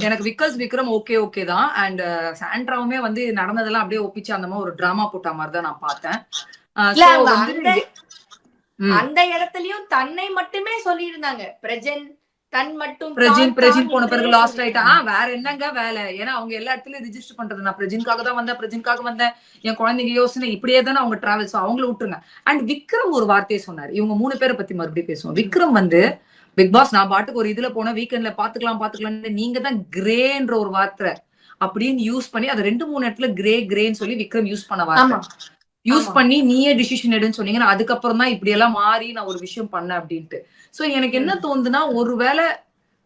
எனக்கு விக்ரம் ஓகே தான். அண்ட் சாண்ட்ராவுமே வந்து நடந்ததெல்லாம் அப்படியே ஒப்பிச்சு அந்த மாதிரி ஒரு டிராமா போட்ட மாதிரி தான் நான் பார்த்தேன். அந்த இடத்துலயும் தன்னை மட்டுமே சொல்லியிருந்தாங்க. பிரஜின் போன பிறகு லாஸ்ட் ஆயிட்டா வேற என்னங்க வேலை? ஏன்னா அவங்க எல்லா இடத்துலயும் ரிஜிஸ்டர் பண்றது, நான் பிரஜின்காக தான் வந்தேன், என் குழந்தைங்க யோசனை இப்படியே தானே அவங்க டிராவல்ஸ், அவங்கள விட்டுருங்க. அண்ட் விக்ரம் ஒரு வார்த்தையை சொன்னாரு. இவங்க 3 பேரை பத்தி மறுபடியும் பேசுவோம். விக்ரம் வந்து பிக் பாஸ் நான் பாட்டுக்கு ஒரு இதுல போன வீக்கெண்ட்ல பாத்துக்கலாம் நீங்க தான் கிரேன்ற ஒரு வார்த்தை அப்படின்னு யூஸ் பண்ணி அதை 2-3 இடத்துல கிரேன்னு சொல்லி விக்ரம் யூஸ் பண்ண வார்த்தை யூஸ் பண்ணி நீயே டிசிஷன் எடுன்னு சொன்னீங்கன்னா, அதுக்கப்புறம் தான் இப்படி எல்லாம் மாறி நான் ஒரு விஷயம் பண்ணேன் அப்படின்ட்டு. சோ எனக்கு என்ன தோணுதுன்னா, ஒருவேளை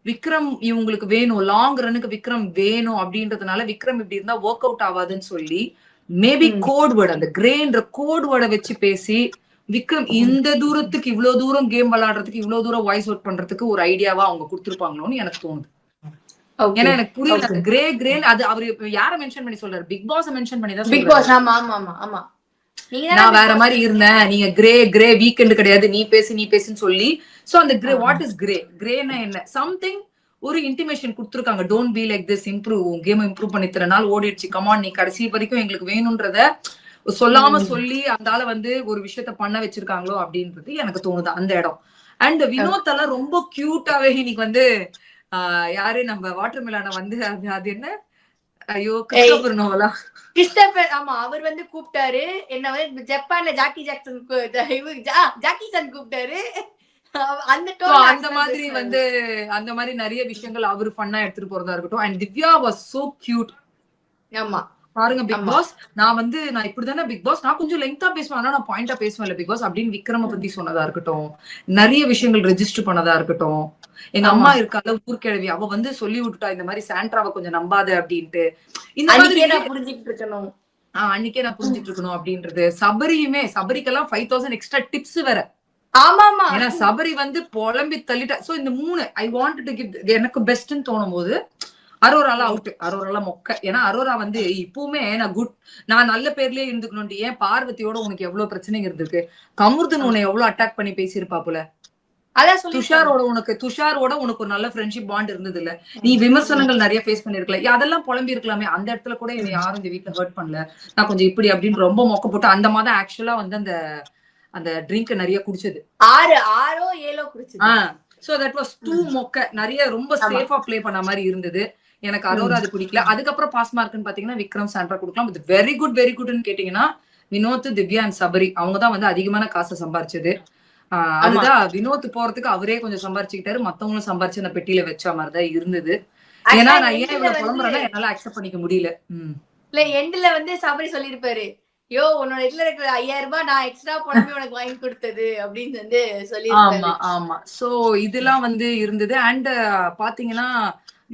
விக்ரம் இவங்களுக்கு வேணும், லாங் ரன்னுக்கு விக்ரம் வேணும் அப்படின்றதுனால விக்ரம் இப்படி இருந்தா ஒர்க் அவுட் ஆகாதுன்னு சொல்லி மேபி கோட் வேர்டு, அந்த கிரேன்ற கோட் வேர்டை வச்சு பேசி விக்ரம் இந்த தூரத்துக்கு இவ்வளவு தூரம் கேம் விளையாடுறதுக்கு, இவ்வளவு தூரம் வாய்ஸ் அவுட் பண்றதுக்கு ஒரு ஐடியாவா அவங்க கொடுத்துருப்பாங்களோன்னு எனக்கு தோணுது. ஏன்னா எனக்கு புரியல கிரேன் அது அவரு யார மென்ஷன் பண்ணி சொல்றாரு? பிக் பாஸ் மென்ஷன் பண்ணி தான் பிக் பாஸ். ஆமா நான் வேற மாதிரி இருந்தேன், நீங்க கிரே வீக்கெண்ட் கிடையாது, நீ பேசுன்னு சொல்லி. சோ அந்த கிரே, வாட் இஸ் கிரேனா என்ன? சம்திங் ஒரு இன்டிமேஷன் கொடுத்துருக்காங்க. Don't be like this, game improve பண்ணி 3 நாள் ஓடிடுச்சு, கமான் நீ கடைசி வரைக்கும் எங்களுக்கு வேணும்ன்றத சொல்லாம சொல்லி அந்த வந்து ஒரு விஷயத்த பண்ண வச்சிருக்காங்களோ அப்படின்றது எனக்கு தோணுது அந்த இடம். அண்ட் வினோத் எல்லாம் ரொம்ப கியூட்டாவே இன்னைக்கு வந்து யாரு நம்ம வாட்டர் மிலான வந்து அது என்ன, ஐயோ கிறிஸ்டோபர் நோவலா, கிறிஸ்டோபர், ஆமா அவர் வந்து கூப்பிட்டாரு. என்ன வந்து ஜப்பான்ல ஜாக்கி சான் கூப்பிட்டாரு. அந்த மாதிரி வந்து அந்த மாதிரி நிறைய விஷயங்கள் அவரு ஃபன்னா எடுத்துட்டு போறதா இருக்கட்டும். And Divya was so cute. ஆமா பாருங்க பிக் பாஸ், நான் இப்படிதானே பிக் பாஸ், நான் கொஞ்சம் லெங்தா பேசுவேன், ஆனா நான் பாயிண்டா பேசுவேன் இல்ல பிக் பாஸ் அப்படின்னு விக்ரம பத்தி சொன்னதா இருக்கட்டும், நிறைய விஷயங்கள் ரெஜிஸ்டர் பண்ணதா இருக்கட்டும். எங்க அம்மா இருக்கால ஊர்கிழவி, அவ வந்து சொல்லி விட்டுட்டா இந்த மாதிரி சாண்ட்ராவை கொஞ்சம் நம்பாத அப்படின்ட்டு. இந்த மாதிரி நான் புரிஞ்சுட்டு இருக்கணும், அன்னைக்கே நான் புரிஞ்சுட்டு இருக்கணும் அப்படின்றது. சபரிக்கெல்லாம் 5000 எக்ஸ்ட்ரா டிப்ஸ் வேற. ஆமாமா, ஏன்னா சபரி வந்து புலம்பி தள்ளிட்டா. சோ இந்த 3 ஐ வாண்ட் டு கிவ் எனக்கு பெஸ்ட்னு தோணும் போது அரோராலாம் அவுட், அரோராலாம் மொக்க. ஏன்னா அரோரா வந்து இப்பவுமே நான் நல்ல பேர்லயே இருந்துக்கணும். ஏன் பார்வதியோட உனக்கு எவ்வளவு பிரச்சனைங்க இருந்திருக்கு, கமுர்தன் உன்னை எவ்வளவு அட்டாக் பண்ணி பேசியிருப்பா போல, துஷாரோட உனக்கு ஒரு நல்ல ஃப்ரெண்ட்ஷிப் பாண்ட் இருந்தது இல்ல, நீ விமர்சனங்கள் நிறைய ஃபேஸ் பண்ணிருக்கல, அதெல்லாம் புலம்பி இருக்கலாமே. அந்த இடத்துல கூட என்னை யாரும் இந்த வீட்டுல ஹர்ட் பண்ணல, நான் கொஞ்சம் இப்படி அப்படின்னு ரொம்ப மொக்க போட்டு அந்த மாதிரி ஆக்சுவலா வந்து அந்த ட்ரிங்க் நிறைய குடிச்சது 6 7 குடிச்சது. சோ தட் வாஸ் டூ மொக்க. நிறைய ரொம்ப சேஃபா பிளே பண்ண மாதிரி இருந்தது. எனக்கு அரோரா அது பிடிக்கல. அதுக்கப்புறம் பாஸ் மார்க்னு பாத்தீங்கன்னா விக்ரம் சாண்ட்ரா கொடுக்கலாம். வெரி குட்னு கேட்டீங்கன்னா வினோத், திவ்யா அண்ட் சபரி அவங்கதான் வந்து அதிகமான காசை சம்பாரிச்சது. அதுதான் வினோத் போறதுக்கு அவரே கொஞ்சம் சம்பாரிச்சுக்கிட்டாரு, மத்தவங்களும் சம்பாரிச்சு அந்த பெட்டியில வச்ச மாதிரிதான் இருந்தது. ஏன்னா நான் ஏன் இவ்வளவு புலம்புறேன்னா என்னால அக்செப்ட் பண்ணிக்க முடியல. இல்ல எண்ட்ல வந்து சபரி சொல்லிருப்பாரு, யோ உன்னோட இதுல இருக்கிற 5000 ரூபாய் நான் எக்ஸ்ட்ரா புலம்பி உனக்கு வாங்கி கொடுத்தது அப்படின்னு வந்து சொல்லி. ஆமா சோ இதெல்லாம் வந்து இருந்தது. அண்ட் பாத்தீங்கன்னா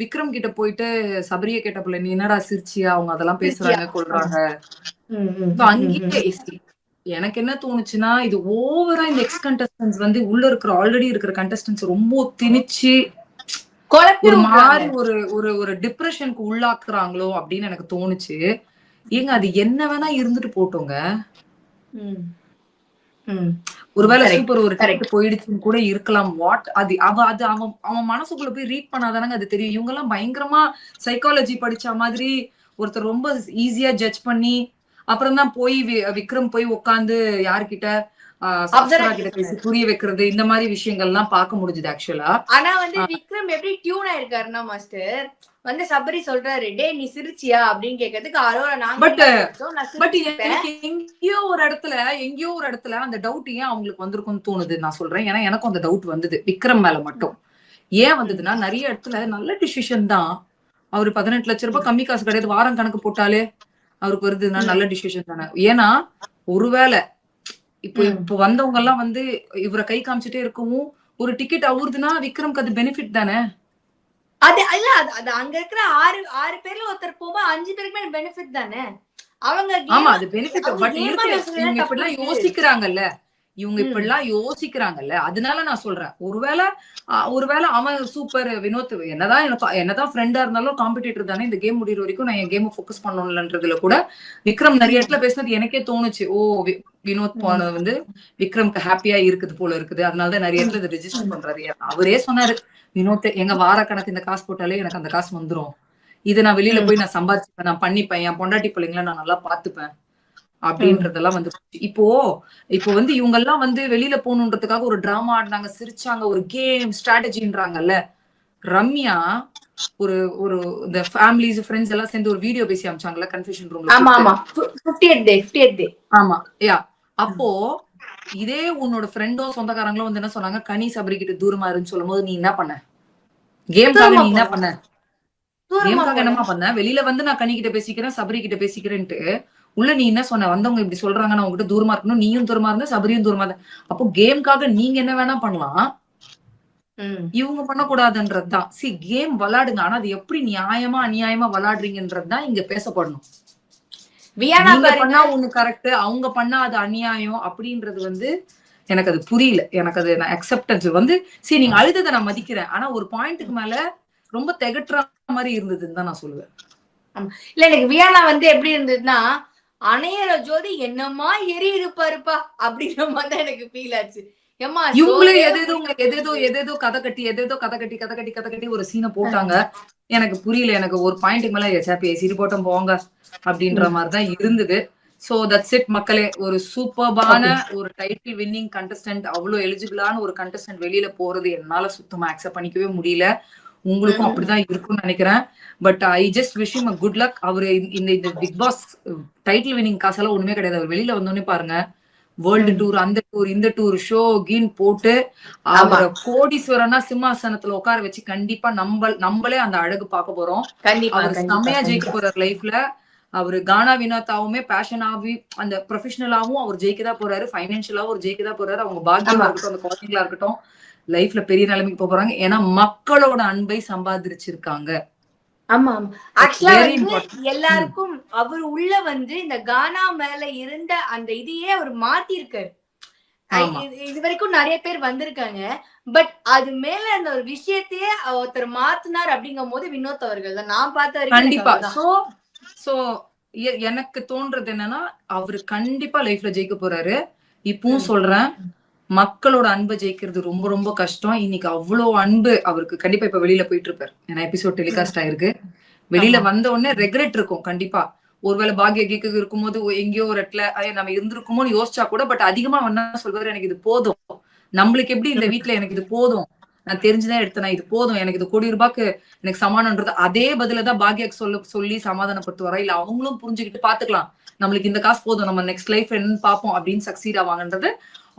விக்ரம் கிட்ட போயிட்டு சபரிய கேட்டப்பல நீ என்னடா சிரிச்சியா, அவங்க அதெல்லாம் பேசுறாங்க கொள்றாங்க. அங்கேயே எனக்கு என்ன தோணுச்சுன்னா, இது ஓவரா இந்த எக்ஸ் கண்டஸ்டன்ஸ் வந்து உள்ள இருக்கிற ஆல்ரெடி இருக்கிற கண்டஸ்டன்ஸ் ரொம்ப திணிச்சு ஒரு மாதிரி ஒரு டிப்ரெஷனுக்கு உள்ளாக்குறாங்களோ அப்படின்னு எனக்கு தோணுச்சு. ஏங்க அது என்ன வேணா இருந்துட்டு போட்டோங்க, ஒருவேளை சூப்பர் ஒரு கரெக்ட் போயிடுச்சுன்னு கூட இருக்கலாம். அவன் மனசுக்குள்ள போய் ரீட் பண்ணாதானங்க அது தெரியும். இவங்க எல்லாம் பயங்கரமா சைக்காலஜி படிச்ச மாதிரி ஒருத்தர் ரொம்ப ஈஸியா ஜட்ஜ் பண்ணி அப்புறம் தான் போய் விக்ரம் போய் உட்காந்து யாருக்கிட்ட கிட்ட பேசி புரிய வைக்கிறது, இந்த மாதிரி விஷயங்கள் எல்லாம் பார்க்க முடிஞ்சது ஆக்சுவலா. ஆனா வந்து விக்ரம் எப்படி டியூன் ஆயிருக்காருன்னா மாஸ்டர் வந்து சபரி சொல்றாரு, டே நீ சிரிச்சியா அப்படின்னு கேட்கறதுக்கு அரோரா நாங்க பட் எங்கேயோ ஒரு இடத்துல அந்த டவுட் ஏன் அவங்களுக்கு வந்திருக்கும்னு தோணுது நான் சொல்றேன். ஏன்னா எனக்கும் அந்த டவுட் வந்தது விக்ரம் மேல மட்டும். ஏன் வந்ததுன்னா நிறைய இடத்துல நல்ல டிசிஷன் தான். அவரு 18 லட்சம் ரூபாய் கம்மி காசு கிடையாது, வாரம் கணக்கு போட்டாலே அவருக்கு வருதுன்னா நல்ல டிசிஷன் தானே. ஏன்னா ஒருவேளை இப்போ வந்தவங்க எல்லாம் வந்து இவரை கை காமிச்சிட்டே இருக்கவும் ஒரு டிக்கெட் அவருதுன்னா விக்ரம்க்கு அது பெனிஃபிட் தானே. அது இல்ல, அது அங்க இருக்கிற 6 பேர்ல ஒருத்தர் போக 5 பேருக்குமே பெனிஃபிட் தானே. அவங்க ஆமா அது பெனிஃபிட். பட் இருக்கு இவங்க இப்படிலாம் யோசிக்கிறாங்கல்ல, அதனால நான் சொல்றேன். ஒருவேளை அவன் சூப்பர் வினோத் என்னதான் ஃப்ரெண்டா இருந்தாலும் காம்படிட்டர் தானே. இந்த கேம் முடிகிற வரைக்கும் நான் என் கேம் ஃபோக்கஸ் பண்ணணும்ன்றதுல கூட விக்ரம் நிறைய இடத்துல பேசினது எனக்கே தோணுச்சு. வினோத் போனது வந்து விக்ரம்க்கு ஹாப்பியா இருக்குது போல இருக்குது, அதனாலதான் நிறைய இடத்துல இதை ரெஜிஸ்டர் பண்றாரு. அவரே சொன்னாரு, வினோத் எங்க வார கணக்கு இந்த காசு போட்டாலே எனக்கு அந்த காசு வந்துரும், இது நான் வெளியில போய் நான் சம்பாதிச்சுப்பேன், நான் பண்ணிப்பேன், என் பொண்டாட்டி பிள்ளைங்களை நான் நல்லா பாத்துப்பேன் அப்படின்றதெல்லாம் வந்து இப்போ வந்து இவங்க எல்லாம் வந்து வெளியில போகணுன்றதுக்காக ஒரு டிராமா ஆடினாங்க, சிரிச்சாங்க, ஒரு கேம் ஸ்ட்ராட்டஜின்றாங்கல்ல. ரம்யா ஒரு இந்த ஃபேமிலிஸ் ஃப்ரெண்ட்ஸ் எல்லாம் சேர்ந்து ஒரு வீடியோ பேசி அமிச்சாங்கல்ல கன்ஃபியூஷன் ரூம்ல. ஆமா 50th டே. ஆமா யா. அப்போ இதே உன்னோட ஃப்ரெண்டோ சொந்தக்காரங்களும் வந்து என்ன சொன்னாங்க, கனி சபரி கிட்ட தூரமா இருன்னு சொல்லும் போது நீ என்ன பண்ண? கேம்காக நீ என்ன பண்ண? கேம்காக என்னமா பண்ண? வெளியில வந்து நான் கனி கிட்ட பேசிக்கிறேன், சபரி கிட்ட பேசிக்கிறேன்ட்டு உள்ள நீ என்ன சொன்ன? வந்தவங்க இப்படி சொல்றாங்க, நான் உங்ககிட்ட தூரமா இருக்கணும், நீயும் தூரமா இருந்த, சபரியும் தூரமா இருந்த. அப்போ கேம்காக நீங்க என்ன வேணா பண்ணலாம், இவங்க பண்ணக்கூடாதுன்றதுதான். கேம் விளையாடுங்க, ஆனா அது எப்படி நியாயமா அநியாயமா விளையாடுறீங்கன்றதுதான் இங்க பேசப்படணும். நீங்க பண்ணா ஒண்ணு கரெக்ட், அவங்க பண்ணா அது அநியாயம் அப்படின்றது வந்து எனக்கு அது புரியல. எனக்கு அது அக்செப்டன்ஸ் வந்து நீங்க அழுததை நான் மதிக்கிறேன், ஆனா ஒரு பாயிண்ட்டுக்கு மேல ரொம்ப திகட்டுற மாதிரி இருந்ததுன்னு தான் நான் சொல்லுவேன். இல்ல எனக்கு வியானா வந்து எப்படி இருந்ததுன்னா, அணையற ஜோதி என்னமா எரியுது பாருப்பா அப்படின்ற மாதிரி தான் எனக்கு ஃபீல் ஆச்சு. இவங்களே எதேதோ கதை கட்டி ஒரு சீனை போட்டாங்க. எனக்கு புரியல. எனக்கு ஒரு பாயிண்ட்டுக்கு மேல சிரி போட்டோம் போங்க அப்படின்ற மாதிரிதான் இருந்தது. சோ தட்ஸ் இட் மக்களே. ஒரு சூப்பர்பான ஒரு டைட்டில் வின்னிங் கண்டஸ்டன்ட், அவ்வளவு எலிஜிபிளான ஒரு கண்டஸ்டன்ட் வெளியில போறது என்னால சுத்தமா அக்செப்ட் பண்ணிக்கவே முடியல. உங்களுக்கும் அப்படிதான் இருக்கும்னு நினைக்கிறேன். But I just wish him good luck. அவரு இந்த பிக் பாஸ் டைட்டில் வின்னிங் காசெல்லாம் ஒண்ணுமே கிடையாது. அவர் வெளியில வந்தோடனே பாருங்க, வேர்ல்டு டூர், அந்த டூர், இந்த டூர், ஷோ கீன் போட்டு அவரை கோடீஸ்வரனா சிம்மாசனத்துல உட்கார வச்சு கண்டிப்பா நம்மளே அந்த அழகு பார்க்க போறோம். அவர் செம்மையா ஜெயிக்க போறாரு லைஃப்ல. அவரு கானா வினோத்தாவுமே பேஷனாவி அந்த ப்ரொஃபஷனலாவும் அவர் ஜெயிக்கதான் போறாரு, ஃபைனான்சியலாவும் அவர் ஜெயிக்கதான் போறாரு. அவங்க பாக்கியமா இருக்கட்டும், அந்த குழந்தைங்களா இருக்கட்டும், லைஃப்ல பெரிய நிலைமைக்கு போறாங்க. ஏன்னா மக்களோட அன்பை சம்பாதிச்சிருக்காங்க. ஆமா ஆக்சுவலா எல்லாருக்கும் அவர் உள்ள வந்து இந்த கானா மேல இருந்த அந்த இதையே அவர் மாத்திருக்காரு. இது வரைக்கும் நிறைய பேர் வந்திருக்காங்க, பட் அது மேல அந்த ஒரு விஷயத்தையே ஒருத்தர் மாத்தினார் அப்படிங்கும் போது வினோத் அவர்கள் தான் நான் பார்த்த வரைக்கும். கண்டிப்பா. சோ எனக்கு தோன்றது என்னன்னா, அவரு கண்டிப்பா லைஃப்ல ஜெயிக்க போறாரு. இப்பவும் சொல்றேன், மக்களோட அன்பை ஜெயிக்கிறது ரொம்ப ரொம்ப கஷ்டம். இன்னைக்கு அவ்வளவு அன்பு அவருக்கு கண்டிப்பா இப்ப வெளியில போயிட்டு இருப்பாரு. ஏன்னா எபிசோட் டெலிகாஸ்ட் ஆயிருக்கு. வெளியில வந்த உடனே ரெக்ரெட் இருக்கும் கண்டிப்பா. ஒருவேளை பாக்ய கேக்கு இருக்கும்போது எங்கேயோ ஒரு இடத்துல நம்ம இருந்திருக்குமோன்னு யோசிச்சா கூட, பட் அதிகமா என்ன சொல்வாரு, எனக்கு இது போதும். நம்மளுக்கு எப்படி இந்த வீட்டுல எனக்கு இது போதும், நான் தெரிஞ்சுதான் எடுத்தேன், இது போதும், எனக்கு இது ₹1 கோடி எனக்கு சமானம்ன்றது அதே பதிலதான் பாக்யாக்கு சொல்லி சமாதானப்படுத்துவாரா, இல்ல அவங்களும் புரிஞ்சுக்கிட்டு பாத்துக்கலாம், நம்மளுக்கு இந்த காசு போதும், நம்ம நெக்ஸ்ட் லைஃப் என்னன்னு பாப்போம் அப்படின்னு சக்சீட் ஆவாங்கன்றது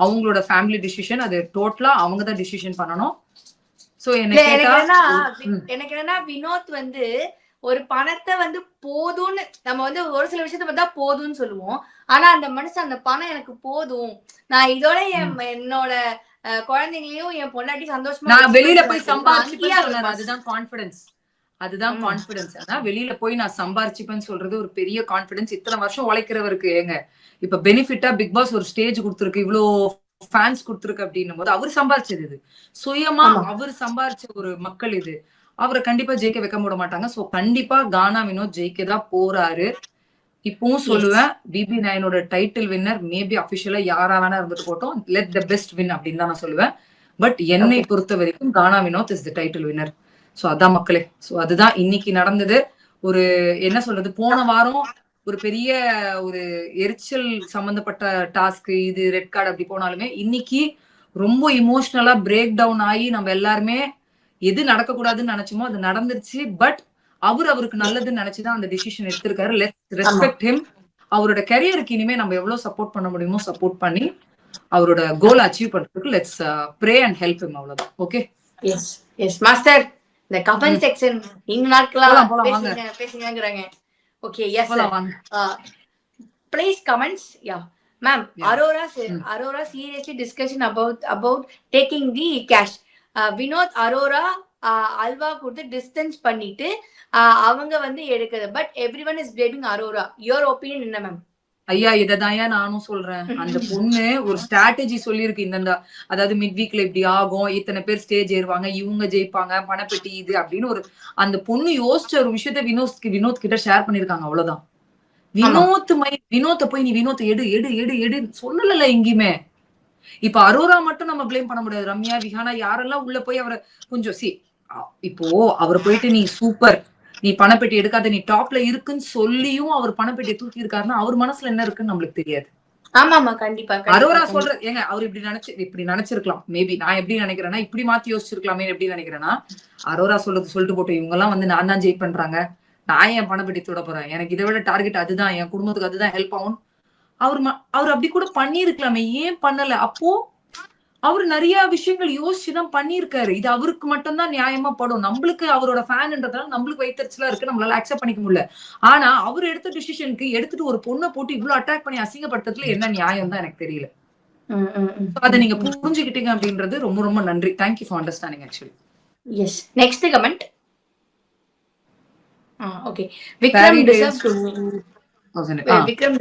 அவங்களோட ஃபேமிலி டிசிஷன். அது டோட்டலா அவங்கதான் டிசிஷன் பண்ணணும். சோ எனக்கு என்னன்னா வினோத் வந்து ஒரு பணத்தை வந்து போதும்னு நம்ம வந்து ஒரு சில விஷயத்த பார்த்தா போதும்னு சொல்லுவோம். ஆனா அந்த மனுஷன் அந்த பணம் எனக்கு போதும், நான் இதோட என்னோட குழந்தைங்களையும் என் பொண்டாட்டி சந்தோஷமா நான் வெளியில போய் சம்பாதிச்சுப்பேன், அதுதான் கான்பிடன்ஸ். அதுதான் கான்பிடன்ஸ். ஆனா வெளியில போய் நான் சம்பாரிச்சுப்பேன்னு சொல்றது ஒரு பெரிய கான்பிடன்ஸ். இத்தனை வருஷம் உழைக்கிறவருக்கு ஏங்க இப்ப பெனிஃபிட்டா பிக் பாஸ் ஒரு ஸ்டேஜ் கொடுத்துருக்கு, இவ்வளோ ஃபேன்ஸ் கொடுத்துருக்கு அப்படின்னும் போது அவர் சம்பாரிச்சது இது, சுயமா அவர் சம்பாரிச்ச ஒரு மக்கள் இது. அவரை கண்டிப்பா ஜெயிக்க வைக்க விட மாட்டாங்க. சோ கண்டிப்பா கானா வினோத் ஜெயிக்கதான் போறாரு. இப்பவும் சொல்லுவேன், BB9 டைட்டில் வின்னர் மேபி அபிஷியலா யாரா வேணா இருந்துட்டு போட்டோம், லெட் த பெஸ்ட் வின் அப்படின்னு தான் நான் சொல்லுவேன். பட் என்னை பொறுத்த வரைக்கும் Gana Vinoth is the title winner. So அதான் மக்களே. சோ அதுதான் இன்னைக்கு நடந்தது. ஒரு என்ன சொல்றது, போன வாரம் ஒரு பெரிய ஒரு எரிச்சல் சம்பந்தப்பட்ட டாஸ்க், இது ரெட் கார்டு அப்படி போனாலுமே இன்னைக்கு ரொம்ப இமோஷனலா பிரேக் டவுன் ஆகி நம்ம எல்லாருமே எது நடக்க கூடாதுன்னு நினைச்சோமோ அது நடந்துருச்சு. பட் அவருக்கு நல்லதுன்னு நினைச்சுதான் அந்த டிசிஷன் எடுத்திருக்காரு. Let's respect him. அவரோட கரியருக்கு இனிமே நம்ம எவ்வளவு சப்போர்ட் பண்ண முடியுமோ சப்போர்ட் பண்ணி அவரோட கோல் அச்சீவ் பண்றதுக்கு let's pray and help him. அவ்வளவுதான். ஓகே. Yes master. இந்த கமெண்ட் செக்ஷன் இந்த நாட்களா பேசுங்கங்கறாங்க. Okay, yes sir. வாங்க. Please comments. Yeah, ma'am. Yeah. Aurora seriously discussion about taking the cash. Vinod Aurora halwa கொடுத்து டிஸ்டன்ஸ் பண்ணிட்டு அவங்க வந்து எடுக்குது. But everyone is blaming Arora. Your opinion என்ன மேம்? ஐயா இததான் நானும் சொல்றேன். அந்த பொண்ணு ஒரு ஸ்ட்ராட்டஜி சொல்லிருக்கு. இந்த அதாவது மிட் வீக்ல இப்படி ஆகும், இத்தனை பேர் ஸ்டேஜ் ஏறுவாங்க, இவங்க ஜெயிப்பாங்க, பணப்பெட்டி இது அப்படின்னு ஒரு அந்த பொண்ணு யோசிச்ச ஒரு விஷயத்த வினோத் கிட்ட ஷேர் பண்ணிருக்காங்க. அவ்வளவுதான். வினோத்தை போய் நீ வினோத்தை எடு எடு எடு எடு சொல்லல எங்கேயுமே. இப்ப அரோரா மட்டும் நம்ம பிளேம் பண்ண முடியாது. ரம்யா, விஹானா யாரெல்லாம் உள்ள போய் அவரை கொஞ்சம் இப்போ அவரை போயிட்டு நீ சூப்பர், நீ பணப்பெட்டி எடுக்காத, நீ டாப்ல இருக்குன்னு சொல்லியும் அவர் பணப்பெட்டியை தூக்கி இருக்காருன்னா அவர் மனசுல என்ன இருக்குன்னு நம்மளுக்கு தெரியாது. ஆமா கண்டிப்பா. அரோரா சொல்ற ஏங்க அவர் இப்படி நினைச்சிருக்கலாம். மேபி நான் எப்படி நினைக்கிறேன்னா இப்படி மாத்தி யோசிச்சிருக்கலாமே எப்படி நினைக்கிறேன்னா, அரோரா சொல்லிட்டு போட்டு இவங்க எல்லாம் வந்து நான் தான் ஜெயிப் பண்றாங்க, நான் என் பணப்பெட்டி தொட போறேன், எனக்கு இதை விட டார்கெட் அதுதான், என் குடும்பத்துக்கு அதுதான் ஹெல்ப் ஆகும். அவர் அப்படி கூட பண்ணிருக்கலாமே, ஏன் பண்ணல? அப்போ அவரு நிறைய விஷயங்கள் யோசிச்சுதான் பண்ணிருக்காரு. இது அவருக்கு மட்டும்தான் நியாயமா படும். நம்மளுக்கு அவரோட ஃபேன்ன்றதால நம்மளுக்கு வைத்தறிச்சலா இருக்கு, நம்மளால அக்செப்ட் பண்ணிக்க முடியல. ஆனா அவர் எடுத்த டிசிஷனுக்கு எடுத்துட்டு ஒரு பொண்ணை போட்டு இவ்வளவு அட்டாக் பண்ணி அசிங்கப்படுத்துறதுல என்ன நியாயம் தான் எனக்கு தெரியல. அதை நீங்க புரிஞ்சுக்கிட்டீங்க அப்படின்றது ரொம்ப ரொம்ப நன்றி. Thank you for understanding actually. Yes. Next comment. Okay. Vikram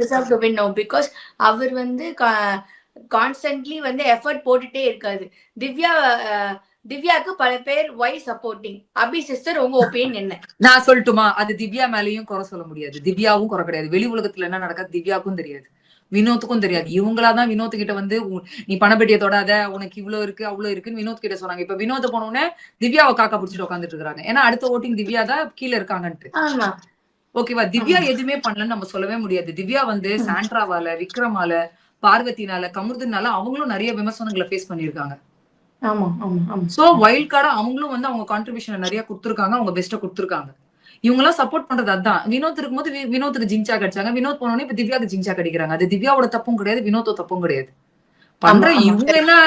deserves to win now because அவர் வந்து கான்ஸ்டன்ட்லி வந்து எஃபர்ட் போட்டுட்டே இருக்காது. திவ்யாக்கு பல பேர் வை சப்போர்ட்டிங். அபி சிஸ்டர் உங்க ஒப்பீனியன் என்ன? நான் சொல்லட்டுமா? அது திவ்யா மேலயும் குறை சொல்ல முடியாது, திவ்யாவும் குறை கிடையாது. வெளி உலகத்துல என்ன நடக்காது திவ்யாவுக்கும் தெரியாது, வினோத்துக்கும் தெரியாது. இவங்களாதான் வினோத் கிட்ட வந்து நீ பணப்பெட்டியை தொடாத, உனக்கு இவ்வளவு இருக்கு அவ்வளவு இருக்குன்னு வினோத் கிட்ட சொன்னாங்க. இப்ப வினோத போனோடனே திவ்யாவை காக்கா பிடிச்சிட்டு உட்காந்துட்டு இருக்காங்க. ஏன்னா அடுத்த ஓட்டிங் திவ்யா தான் கீழே இருக்காங்கன்ட்டு. ஓகேவா? திவ்யா எதுவுமே பண்ணலன்னு நம்ம சொல்லவே முடியாது. திவ்யா வந்து சாண்ட்ராவால, விக்ரமால, பார்வதினால, கமருதனால அவங்களும் நிறைய விமர்சனங்களை ஃபேஸ் பண்ணிருக்காங்க. சோ வைல்ட் கார்டா அவங்களும் வந்து அவங்க கான்ட்ரிபியூஷன் நிறைய கொடுத்துருக்காங்க, அவங்க பெஸ்ட்டா கொடுத்துருக்காங்க. இவங்க எல்லாம் சப்போர்ட் பண்றது அதுதான். வினோத் இருக்கும்போது வினோத்துக்கு ஜிங்சா கிடைச்சாங்க, வினோத் போனோடனே இப்ப திவ்யாவுக்கு ஜிங்சா கிடைக்கிறாங்க. அது திவ்யாவோட தப்பும் கிடையாது, வினோத்தோ தப்பும் கிடையாது. பண்ற இவங்க என்ன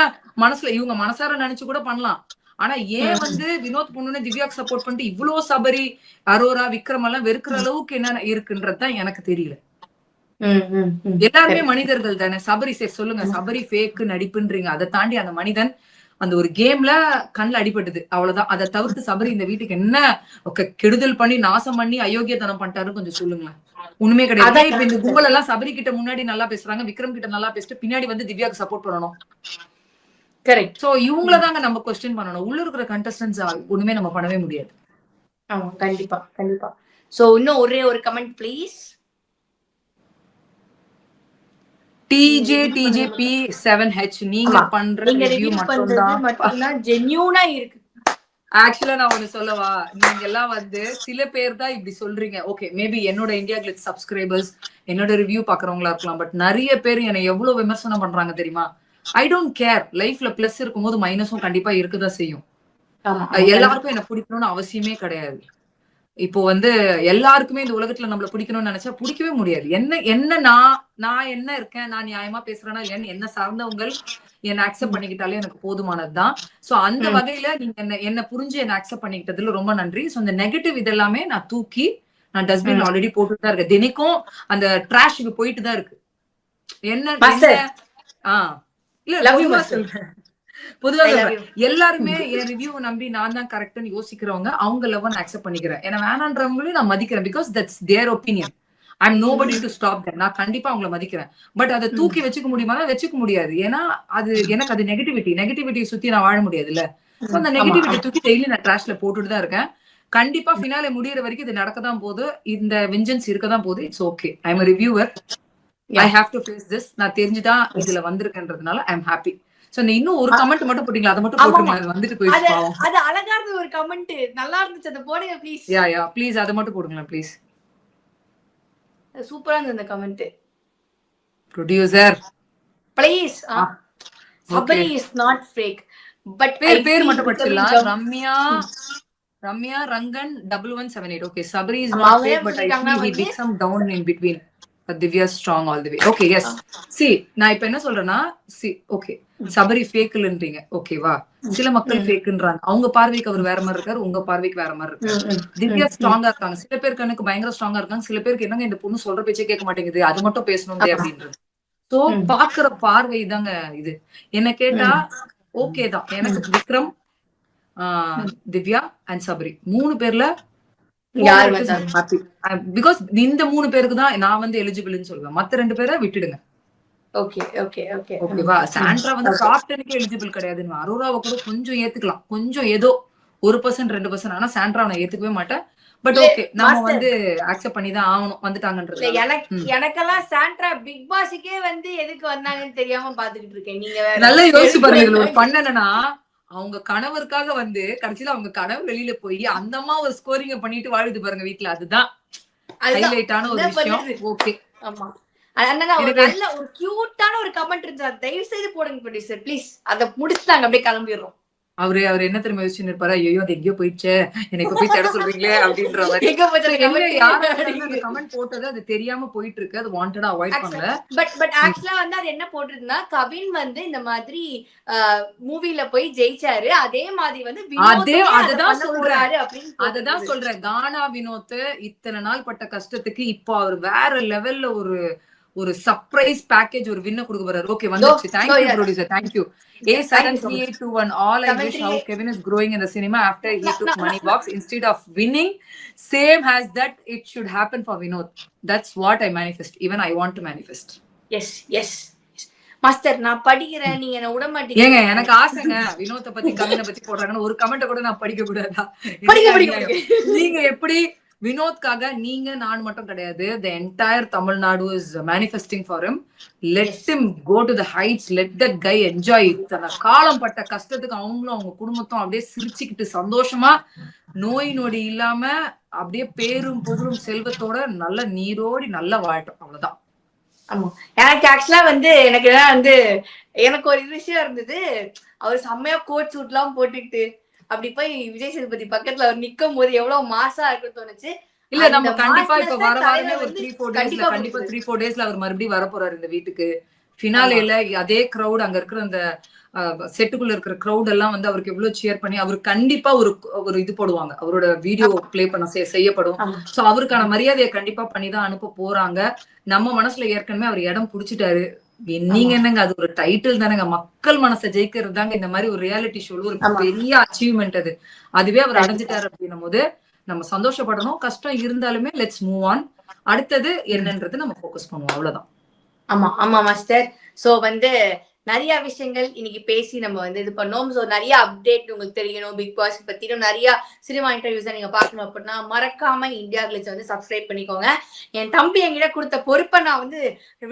மனசுல இவங்க மனசார நினைச்சு கூட பண்ணலாம். ஆனா ஏன் வந்து வினோத் பொண்ணுன்னு திவ்யாக்கு சப்போர்ட் பண்ணிட்டு இவ்வளவு சபரி, அரோரா, விக்ரம் எல்லாம் வெறுக்கிற அளவுக்கு என்ன இருக்குன்றதுதான் எனக்கு தெரியல. எல்லாருமே மனிதர்கள் தானே. சபரி சொல்லுங்க, சபரி ஃபேக் நடிப்புன்றீங்க, அதை தாண்டி அந்த மனிதன் அந்த ஒரு கேம்ல கண்ணுல அடிபட்டது, அவ்வளவுதான். அதை தவிர்த்து சபரி இந்த வீட்டுக்கு என்ன கெடுதல் பண்ணி நாசம் பண்ணி அயோக்கியத்தனம் பண்ணிட்டாருன்னு கொஞ்சம் சொல்லுங்களேன். உண்மையே கிடையாது. இப்ப இந்த கும்பல் எல்லாம் சபரி கிட்ட முன்னாடி நல்லா பேசுறாங்க, விக்ரம் கிட்ட நல்லா பேசிட்டு பின்னாடி வந்து திவ்யாக்கு சப்போர்ட் பண்ணணும். கரெக்ட். சோ இவங்களதாங்க நம்ம क्वेश्चन பண்ணணும். உள்ள இருக்கிற கண்டஸ்டன்ட்ஸ் ஒண்ணுமே நம்ம பண்ணவே முடியாது. ஆமா கண்டிப்பா கண்டிப்பா. சோ இன்னும் ஒரே ஒரு கமெண்ட் ப்ளீஸ். TJP7H நீங்க பண்ற ரிவ்யூ மட்டும்தான் ஜென்யூனா இருக்கு. ஆக்சுவலா நான் ஒண்ணு சொல்லவா, நீங்க எல்லாம் வந்து சில பேர் தான் இப்படி சொல்றீங்க. ஓகே, மேபி என்னோட இந்தியா கிளிட்ஸ் சப்ஸ்கிரைபர்ஸ் என்னோட ரிவ்யூ பாக்குறவங்களா இருக்கலாம். பட் நிறைய பேர் என்னை எவ்வளவு விமர்சனம் பண்றாங்க தெரியுமா? I don't care. லைஃப்ல பிளஸ் இருக்கும்போது மைனஸும் கண்டிப்பா இருக்குதான் செய்யும். எல்லாருக்கும் என்ன பிடிக்கணும்னு அவசியமே கிடையாது. இப்போ வந்து எல்லாருக்குமே இந்த உலகத்துல நம்மள பிடிக்கணும்னு நினைச்சா பிடிக்கவே முடியாது. என்ன நான் என்ன இருக்கேன், நான் நியாயமா பேசுறேன்னா என்ன சார்ந்தவங்க என்ன அக்செப்ட் பண்ணிக்கிட்டாலே எனக்கு போதுமானதுதான். சோ அந்த வகையில நீங்க என்ன புரிஞ்சு என்ன அக்செப்ட் பண்ணிக்கிட்டதுல ரொம்ப நன்றி. சோ இந்த நெகட்டிவ் இதெல்லாமே நான் தூக்கி நான் டஸ்ட்பின் ஆல்ரெடி போட்டுட்டு தான் இருக்கேன். தினைக்கும் அந்த டிராஷுக்கு போயிட்டு தான் இருக்கு. என்ன இல்ல பொதுவா எல்லாருமே என் ரிவ்யூ நம்பி நான் தான் கரெக்ட்னு யோசிக்கிறவங்க அவங்க லெவன் அக்செப்ட் பண்ணிக்கிறேன். ஏன்னா வேணான்றவங்களையும் நான் மதிக்கிறேன். Because that's there opinion. I am nobody to stop that. நான் கண்டிப்பா அவங்களை மதிக்கிறேன். பட் அதை தூக்கி வச்சுக்க முடியுமா? வச்சுக்க முடியாது. ஏன்னா அது எனக்கு அது நெகட்டிவிட்டி சுத்தி நான் வாழ முடியாதுல்ல. அந்த நெகட்டிவிட்டி தூக்கி டெய்லி நான் டிராஷ்ல போட்டுட்டு தான் இருக்கேன். கண்டிப்பா ஃபினாலே முடியற வரைக்கும் இது நடக்கதான் போகுது, இந்த வெஞ்சன்ஸ் இருக்கதான் போகுது. It's okay. I am reviewer. I have to face this. நான் தெரிஞ்சுதான் இதுல வந்திருக்கேன்றதுனால ஐ எம் ஹாப்பி. சோ இன்னும் ஒரு கமெண்ட் மட்டும் போடுங்களா? அத மட்டும் போடுங்க. வந்துட்டு போயிடுச்சு பாவம். அது அழகா இருந்த ஒரு கமெண்ட், நல்லா இருந்துச்சு. அத போடுங்க ப்ளீஸ். யா ப்ளீஸ் அத மட்டும் போடுங்க ப்ளீஸ். சூப்பரா இருந்த அந்த comment. Producer please. Sabari is not fake. But பேர் மட்டும் படிச்சிடலாம். Ramya Rangan 1178. Okay, Sabari is not fake but I feel he pick some down in between. Divya strong all the way. Okay, yes. See, நான் இப்ப என்ன சொல்றேன்னா, ஓகே சபரி ஃபேக்லன்றீங்க, ஓகேவா? சில மக்கள் ஃபேக்குன்றாங்க. அவங்க பார்வைக்கு அவர் வேற மாதிரி இருக்காரு, உங்க பார்வைக்கு வேற மாதிரி இருக்காரு. திவ்யா ஸ்ட்ராங்கா இருக்காங்க, சில பேர் கண்ணுக்கு பயங்கர ஸ்ட்ராங்கா இருக்காங்க, சில பேருக்கு என்னங்க இந்த பொண்ணு சொல்ற பேச்சே கேட்க மாட்டேங்குது, அது மட்டும் பேசணுங்க அப்படின்றது. சோ பாக்குற பார்வை தாங்க இது. என்ன கேட்டா ஓகே தான், எனக்கு விக்ரம், திவ்யா அண்ட் சபரி 3 பேர்ல பிகாஸ் இந்த 3 பேருக்கு தான் நான் வந்து எலிஜிபிள்னு சொல்லுவேன். மத்த 2 பேரை விட்டுடுங்க. ஓகேவா? சாண்ட்ரா வந்து டாப் 10க்கு எலிஜிபிள் கிடையாது. அரோராவை கூட கொஞ்சம் ஏத்துக்கலாம், கொஞ்சம் ஏதோ 1% 2%. ஆனா சாண்ட்ரா நான் ஏத்துக்கவே மாட்டேன். பட் ஓகே, நாம வந்து அக்செப்ட் பண்ணி தான் ஆகணும் வந்துட்டாங்கன்றது. எனக்கெல்லாம் சாண்ட்ரா பிக் பாஸ்க்கே வந்து எதுக்கு வந்தாங்கன்னு தெரியாம பாத்துக்கிட்டு இருக்கேன். நீங்க நல்லா யோசிச்சு பாருங்க. இதுல ஒரு பண்ணனா அவங்க கணவருக்காக வந்து கடைசியில அவங்க கணவர் வெளியில போய் அந்த அம்மா ஒரு ஸ்கோரிங்க பண்ணிட்டு வாழுது பாருங்க வீட்டுல. அதுதான் ஹைலைட்டான ஒரு விஷயம். ஓகே, ஆமா. நல்ல ஒரு கியூட்டான ஒரு கமெண்ட் இருந்துச்சு, தயவு செய்து போடுங்க ப்ரொடியூசர் ப்ளீஸ். அத முடிச்சுட்டாங்க, அப்படியே கிளம்பிடுறோம். அவரு என்ன தெரியுமா யோசிச்சு இருப்பாரு, ஐயோ அது எங்கேயோ போயிடுச்சு, எனக்கு போய் தேட சொல்றீங்களே அப்படின்ற மாதிரி. கமெண்ட் போட்டது அது தெரியாம போயிட்டு இருக்கு, அது வாண்டடா அவாய்ட் பண்ணல. பட் ஆக்சுவலா வந்து அது என்ன போட்டிருந்தா, கவின் வந்து இந்த மாதிரி மூவில போய் ஜெயிச்சாரு, அதே மாதிரி வந்து அததான் சொல்றேன். கானா வினோத் இத்தனை நாள் பட்ட கஷ்டத்துக்கு இப்போ அவர் வேற லெவல்ல ஒரு சர்ப்ரைஸ் பேக்கேஜ் ஒரு வின்ன கொடுக்க போறாரு. ஓகே, வந்துச்சு. Thank you producer, thank you. A73821 all I wish how Kevin is growing in the cinema after he took Money Box instead of winning. Same as that it should happen for Vinod. That's what I manifest. Even I want to manifest. Yes master, நான் படிக்கிறேன், நீங்க என்ன விட மாட்டீங்க. ஏங்க எனக்கு ஆசைங்க வினோத்தை பத்தி கமெண்ட் பத்தி போடுறாங்கன்னு ஒரு கமெண்ட் கூட நான் படிக்க கூடாதா? நீங்க எப்படி வினோத்காக நீங்க நான் மட்டும் கிடையாது, the entire Tamil Nadu is manifesting for him. Let him go to the heights, let that guy enjoy. தன காலம் பட்ட கஷ்டத்துக்கு அவங்களும் அவங்க குடும்பத்தும் அப்படியே சிரிச்சுக்கிட்டு சந்தோஷமா நோய் நொடி இல்லாம அப்படியே பேரும் புகழும் செல்வத்தோட நல்ல நீரோடி நல்லா வாழட்டும். அவ்வளவுதான். ஆமா, எனக்கு ஆக்சுவலா வந்து எனக்கு ஒரு விஷயம் இருந்தது. அவர் செம்மையா கோட் சூட் எல்லாம் போட்டுட்டு அப்படி போய் விஜய் சேதுபதி பக்கத்துல அவர் நிக்கும் போது எவ்வளவு மாசா இருக்குன்னு தோணுச்சு. இல்ல நம்ம கண்டிப்பா இப்ப வர வாரமே ஒரு 3-4 டேஸ்ல அவர் மறுபடியும் வர போறாரு இந்த வீட்டுக்கு. ஃபினாலேல அதே கிரௌட், அங்க இருக்கிற அந்த செட்டுக்குள்ள இருக்கிற கிரௌட் எல்லாம் வந்து அவருக்கு எவ்வளவு சியர் பண்ணி அவர் கண்டிப்பா ஒரு இது போடுவாங்க, அவரோட வீடியோ பிளே பண்ண செய்யப்படும். சோ அவருக்கான மரியாதையை கண்டிப்பா பண்ணிதான் அனுப்ப போறாங்க. நம்ம மனசுல ஏற்கனவே அவர் இடம் புடிச்சிட்டாரு. நீங்க என்னங்க, அது ஒரு டைட்டில் தானேங்க, மக்கள் மனசை ஜெயிக்கிறது தாங்க இந்த மாதிரி ஒரு ரியாலிட்டி ஷோல ஒரு பெரிய அச்சீவ்மெண்ட். அதுவே அவர் அடைஞ்சிட்டாரு அப்படின்னும் போது நம்ம சந்தோஷப்படணும். கஷ்டம் இருந்தாலுமே லெட்ஸ் மூவ் ஆன். அடுத்தது என்னன்றது நம்ம ஃபோக்கஸ் பண்ணுவோம், அவ்வளவுதான். ஆமா மாஸ்டர். சோ வந்து நிறைய விஷயங்கள் இன்னைக்கு பேசி நம்ம இது பண்ணோம். சோ நிறைய அப்டேட் உங்களுக்கு தெரியணும் பிக் பாஸ் பத்தியும், நிறைய சினிமா இன்டர்வியூஸ் நீங்க பாக்கணும் அப்படின்னா மறக்காம இந்தியா கிளிட்ஸ் சப்ஸ்கிரைப் பண்ணிக்கோங்க. என் தம்பி என்கிட்ட கொடுத்த பொறுப்பை நான்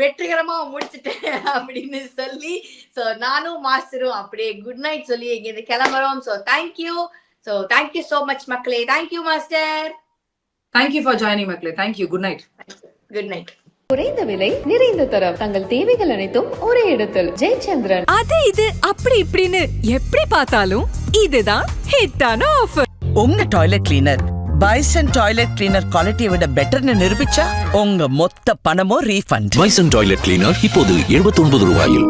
வெற்றிகரமா முடிச்சுட்டேன் அப்படின்னு சொல்லி, சோ நானும் மாஸ்டரும் அப்படியே குட் நைட் சொல்லி இங்க கிளம்புறோம். சோ தேங்க்யூ சோ மச் மக்களே. Thank you master. Thank you for joining மக்களே. Thank you. Good night. Good night. குறைந்த விலை நிறைந்த தரம், தங்கள் தேவைகள் அனைத்தும் ஒரே இடத்தில். ஜெயச்சந்திரன். அது இது அப்படி இப்படின்னு எப்படி பார்த்தாலும் இதுதான் ஹிட்டான ஆஃபர். உங்க toilet cleaner bison toilet cleaner குவாலிட்டியை விட பெட்டர்னு நிரூபிச்சா உங்க மொத்த பணமும் ரீஃபண்ட். பைசன் டாய்லெட் கிளீனர் இப்போது 79 ரூபாயில்.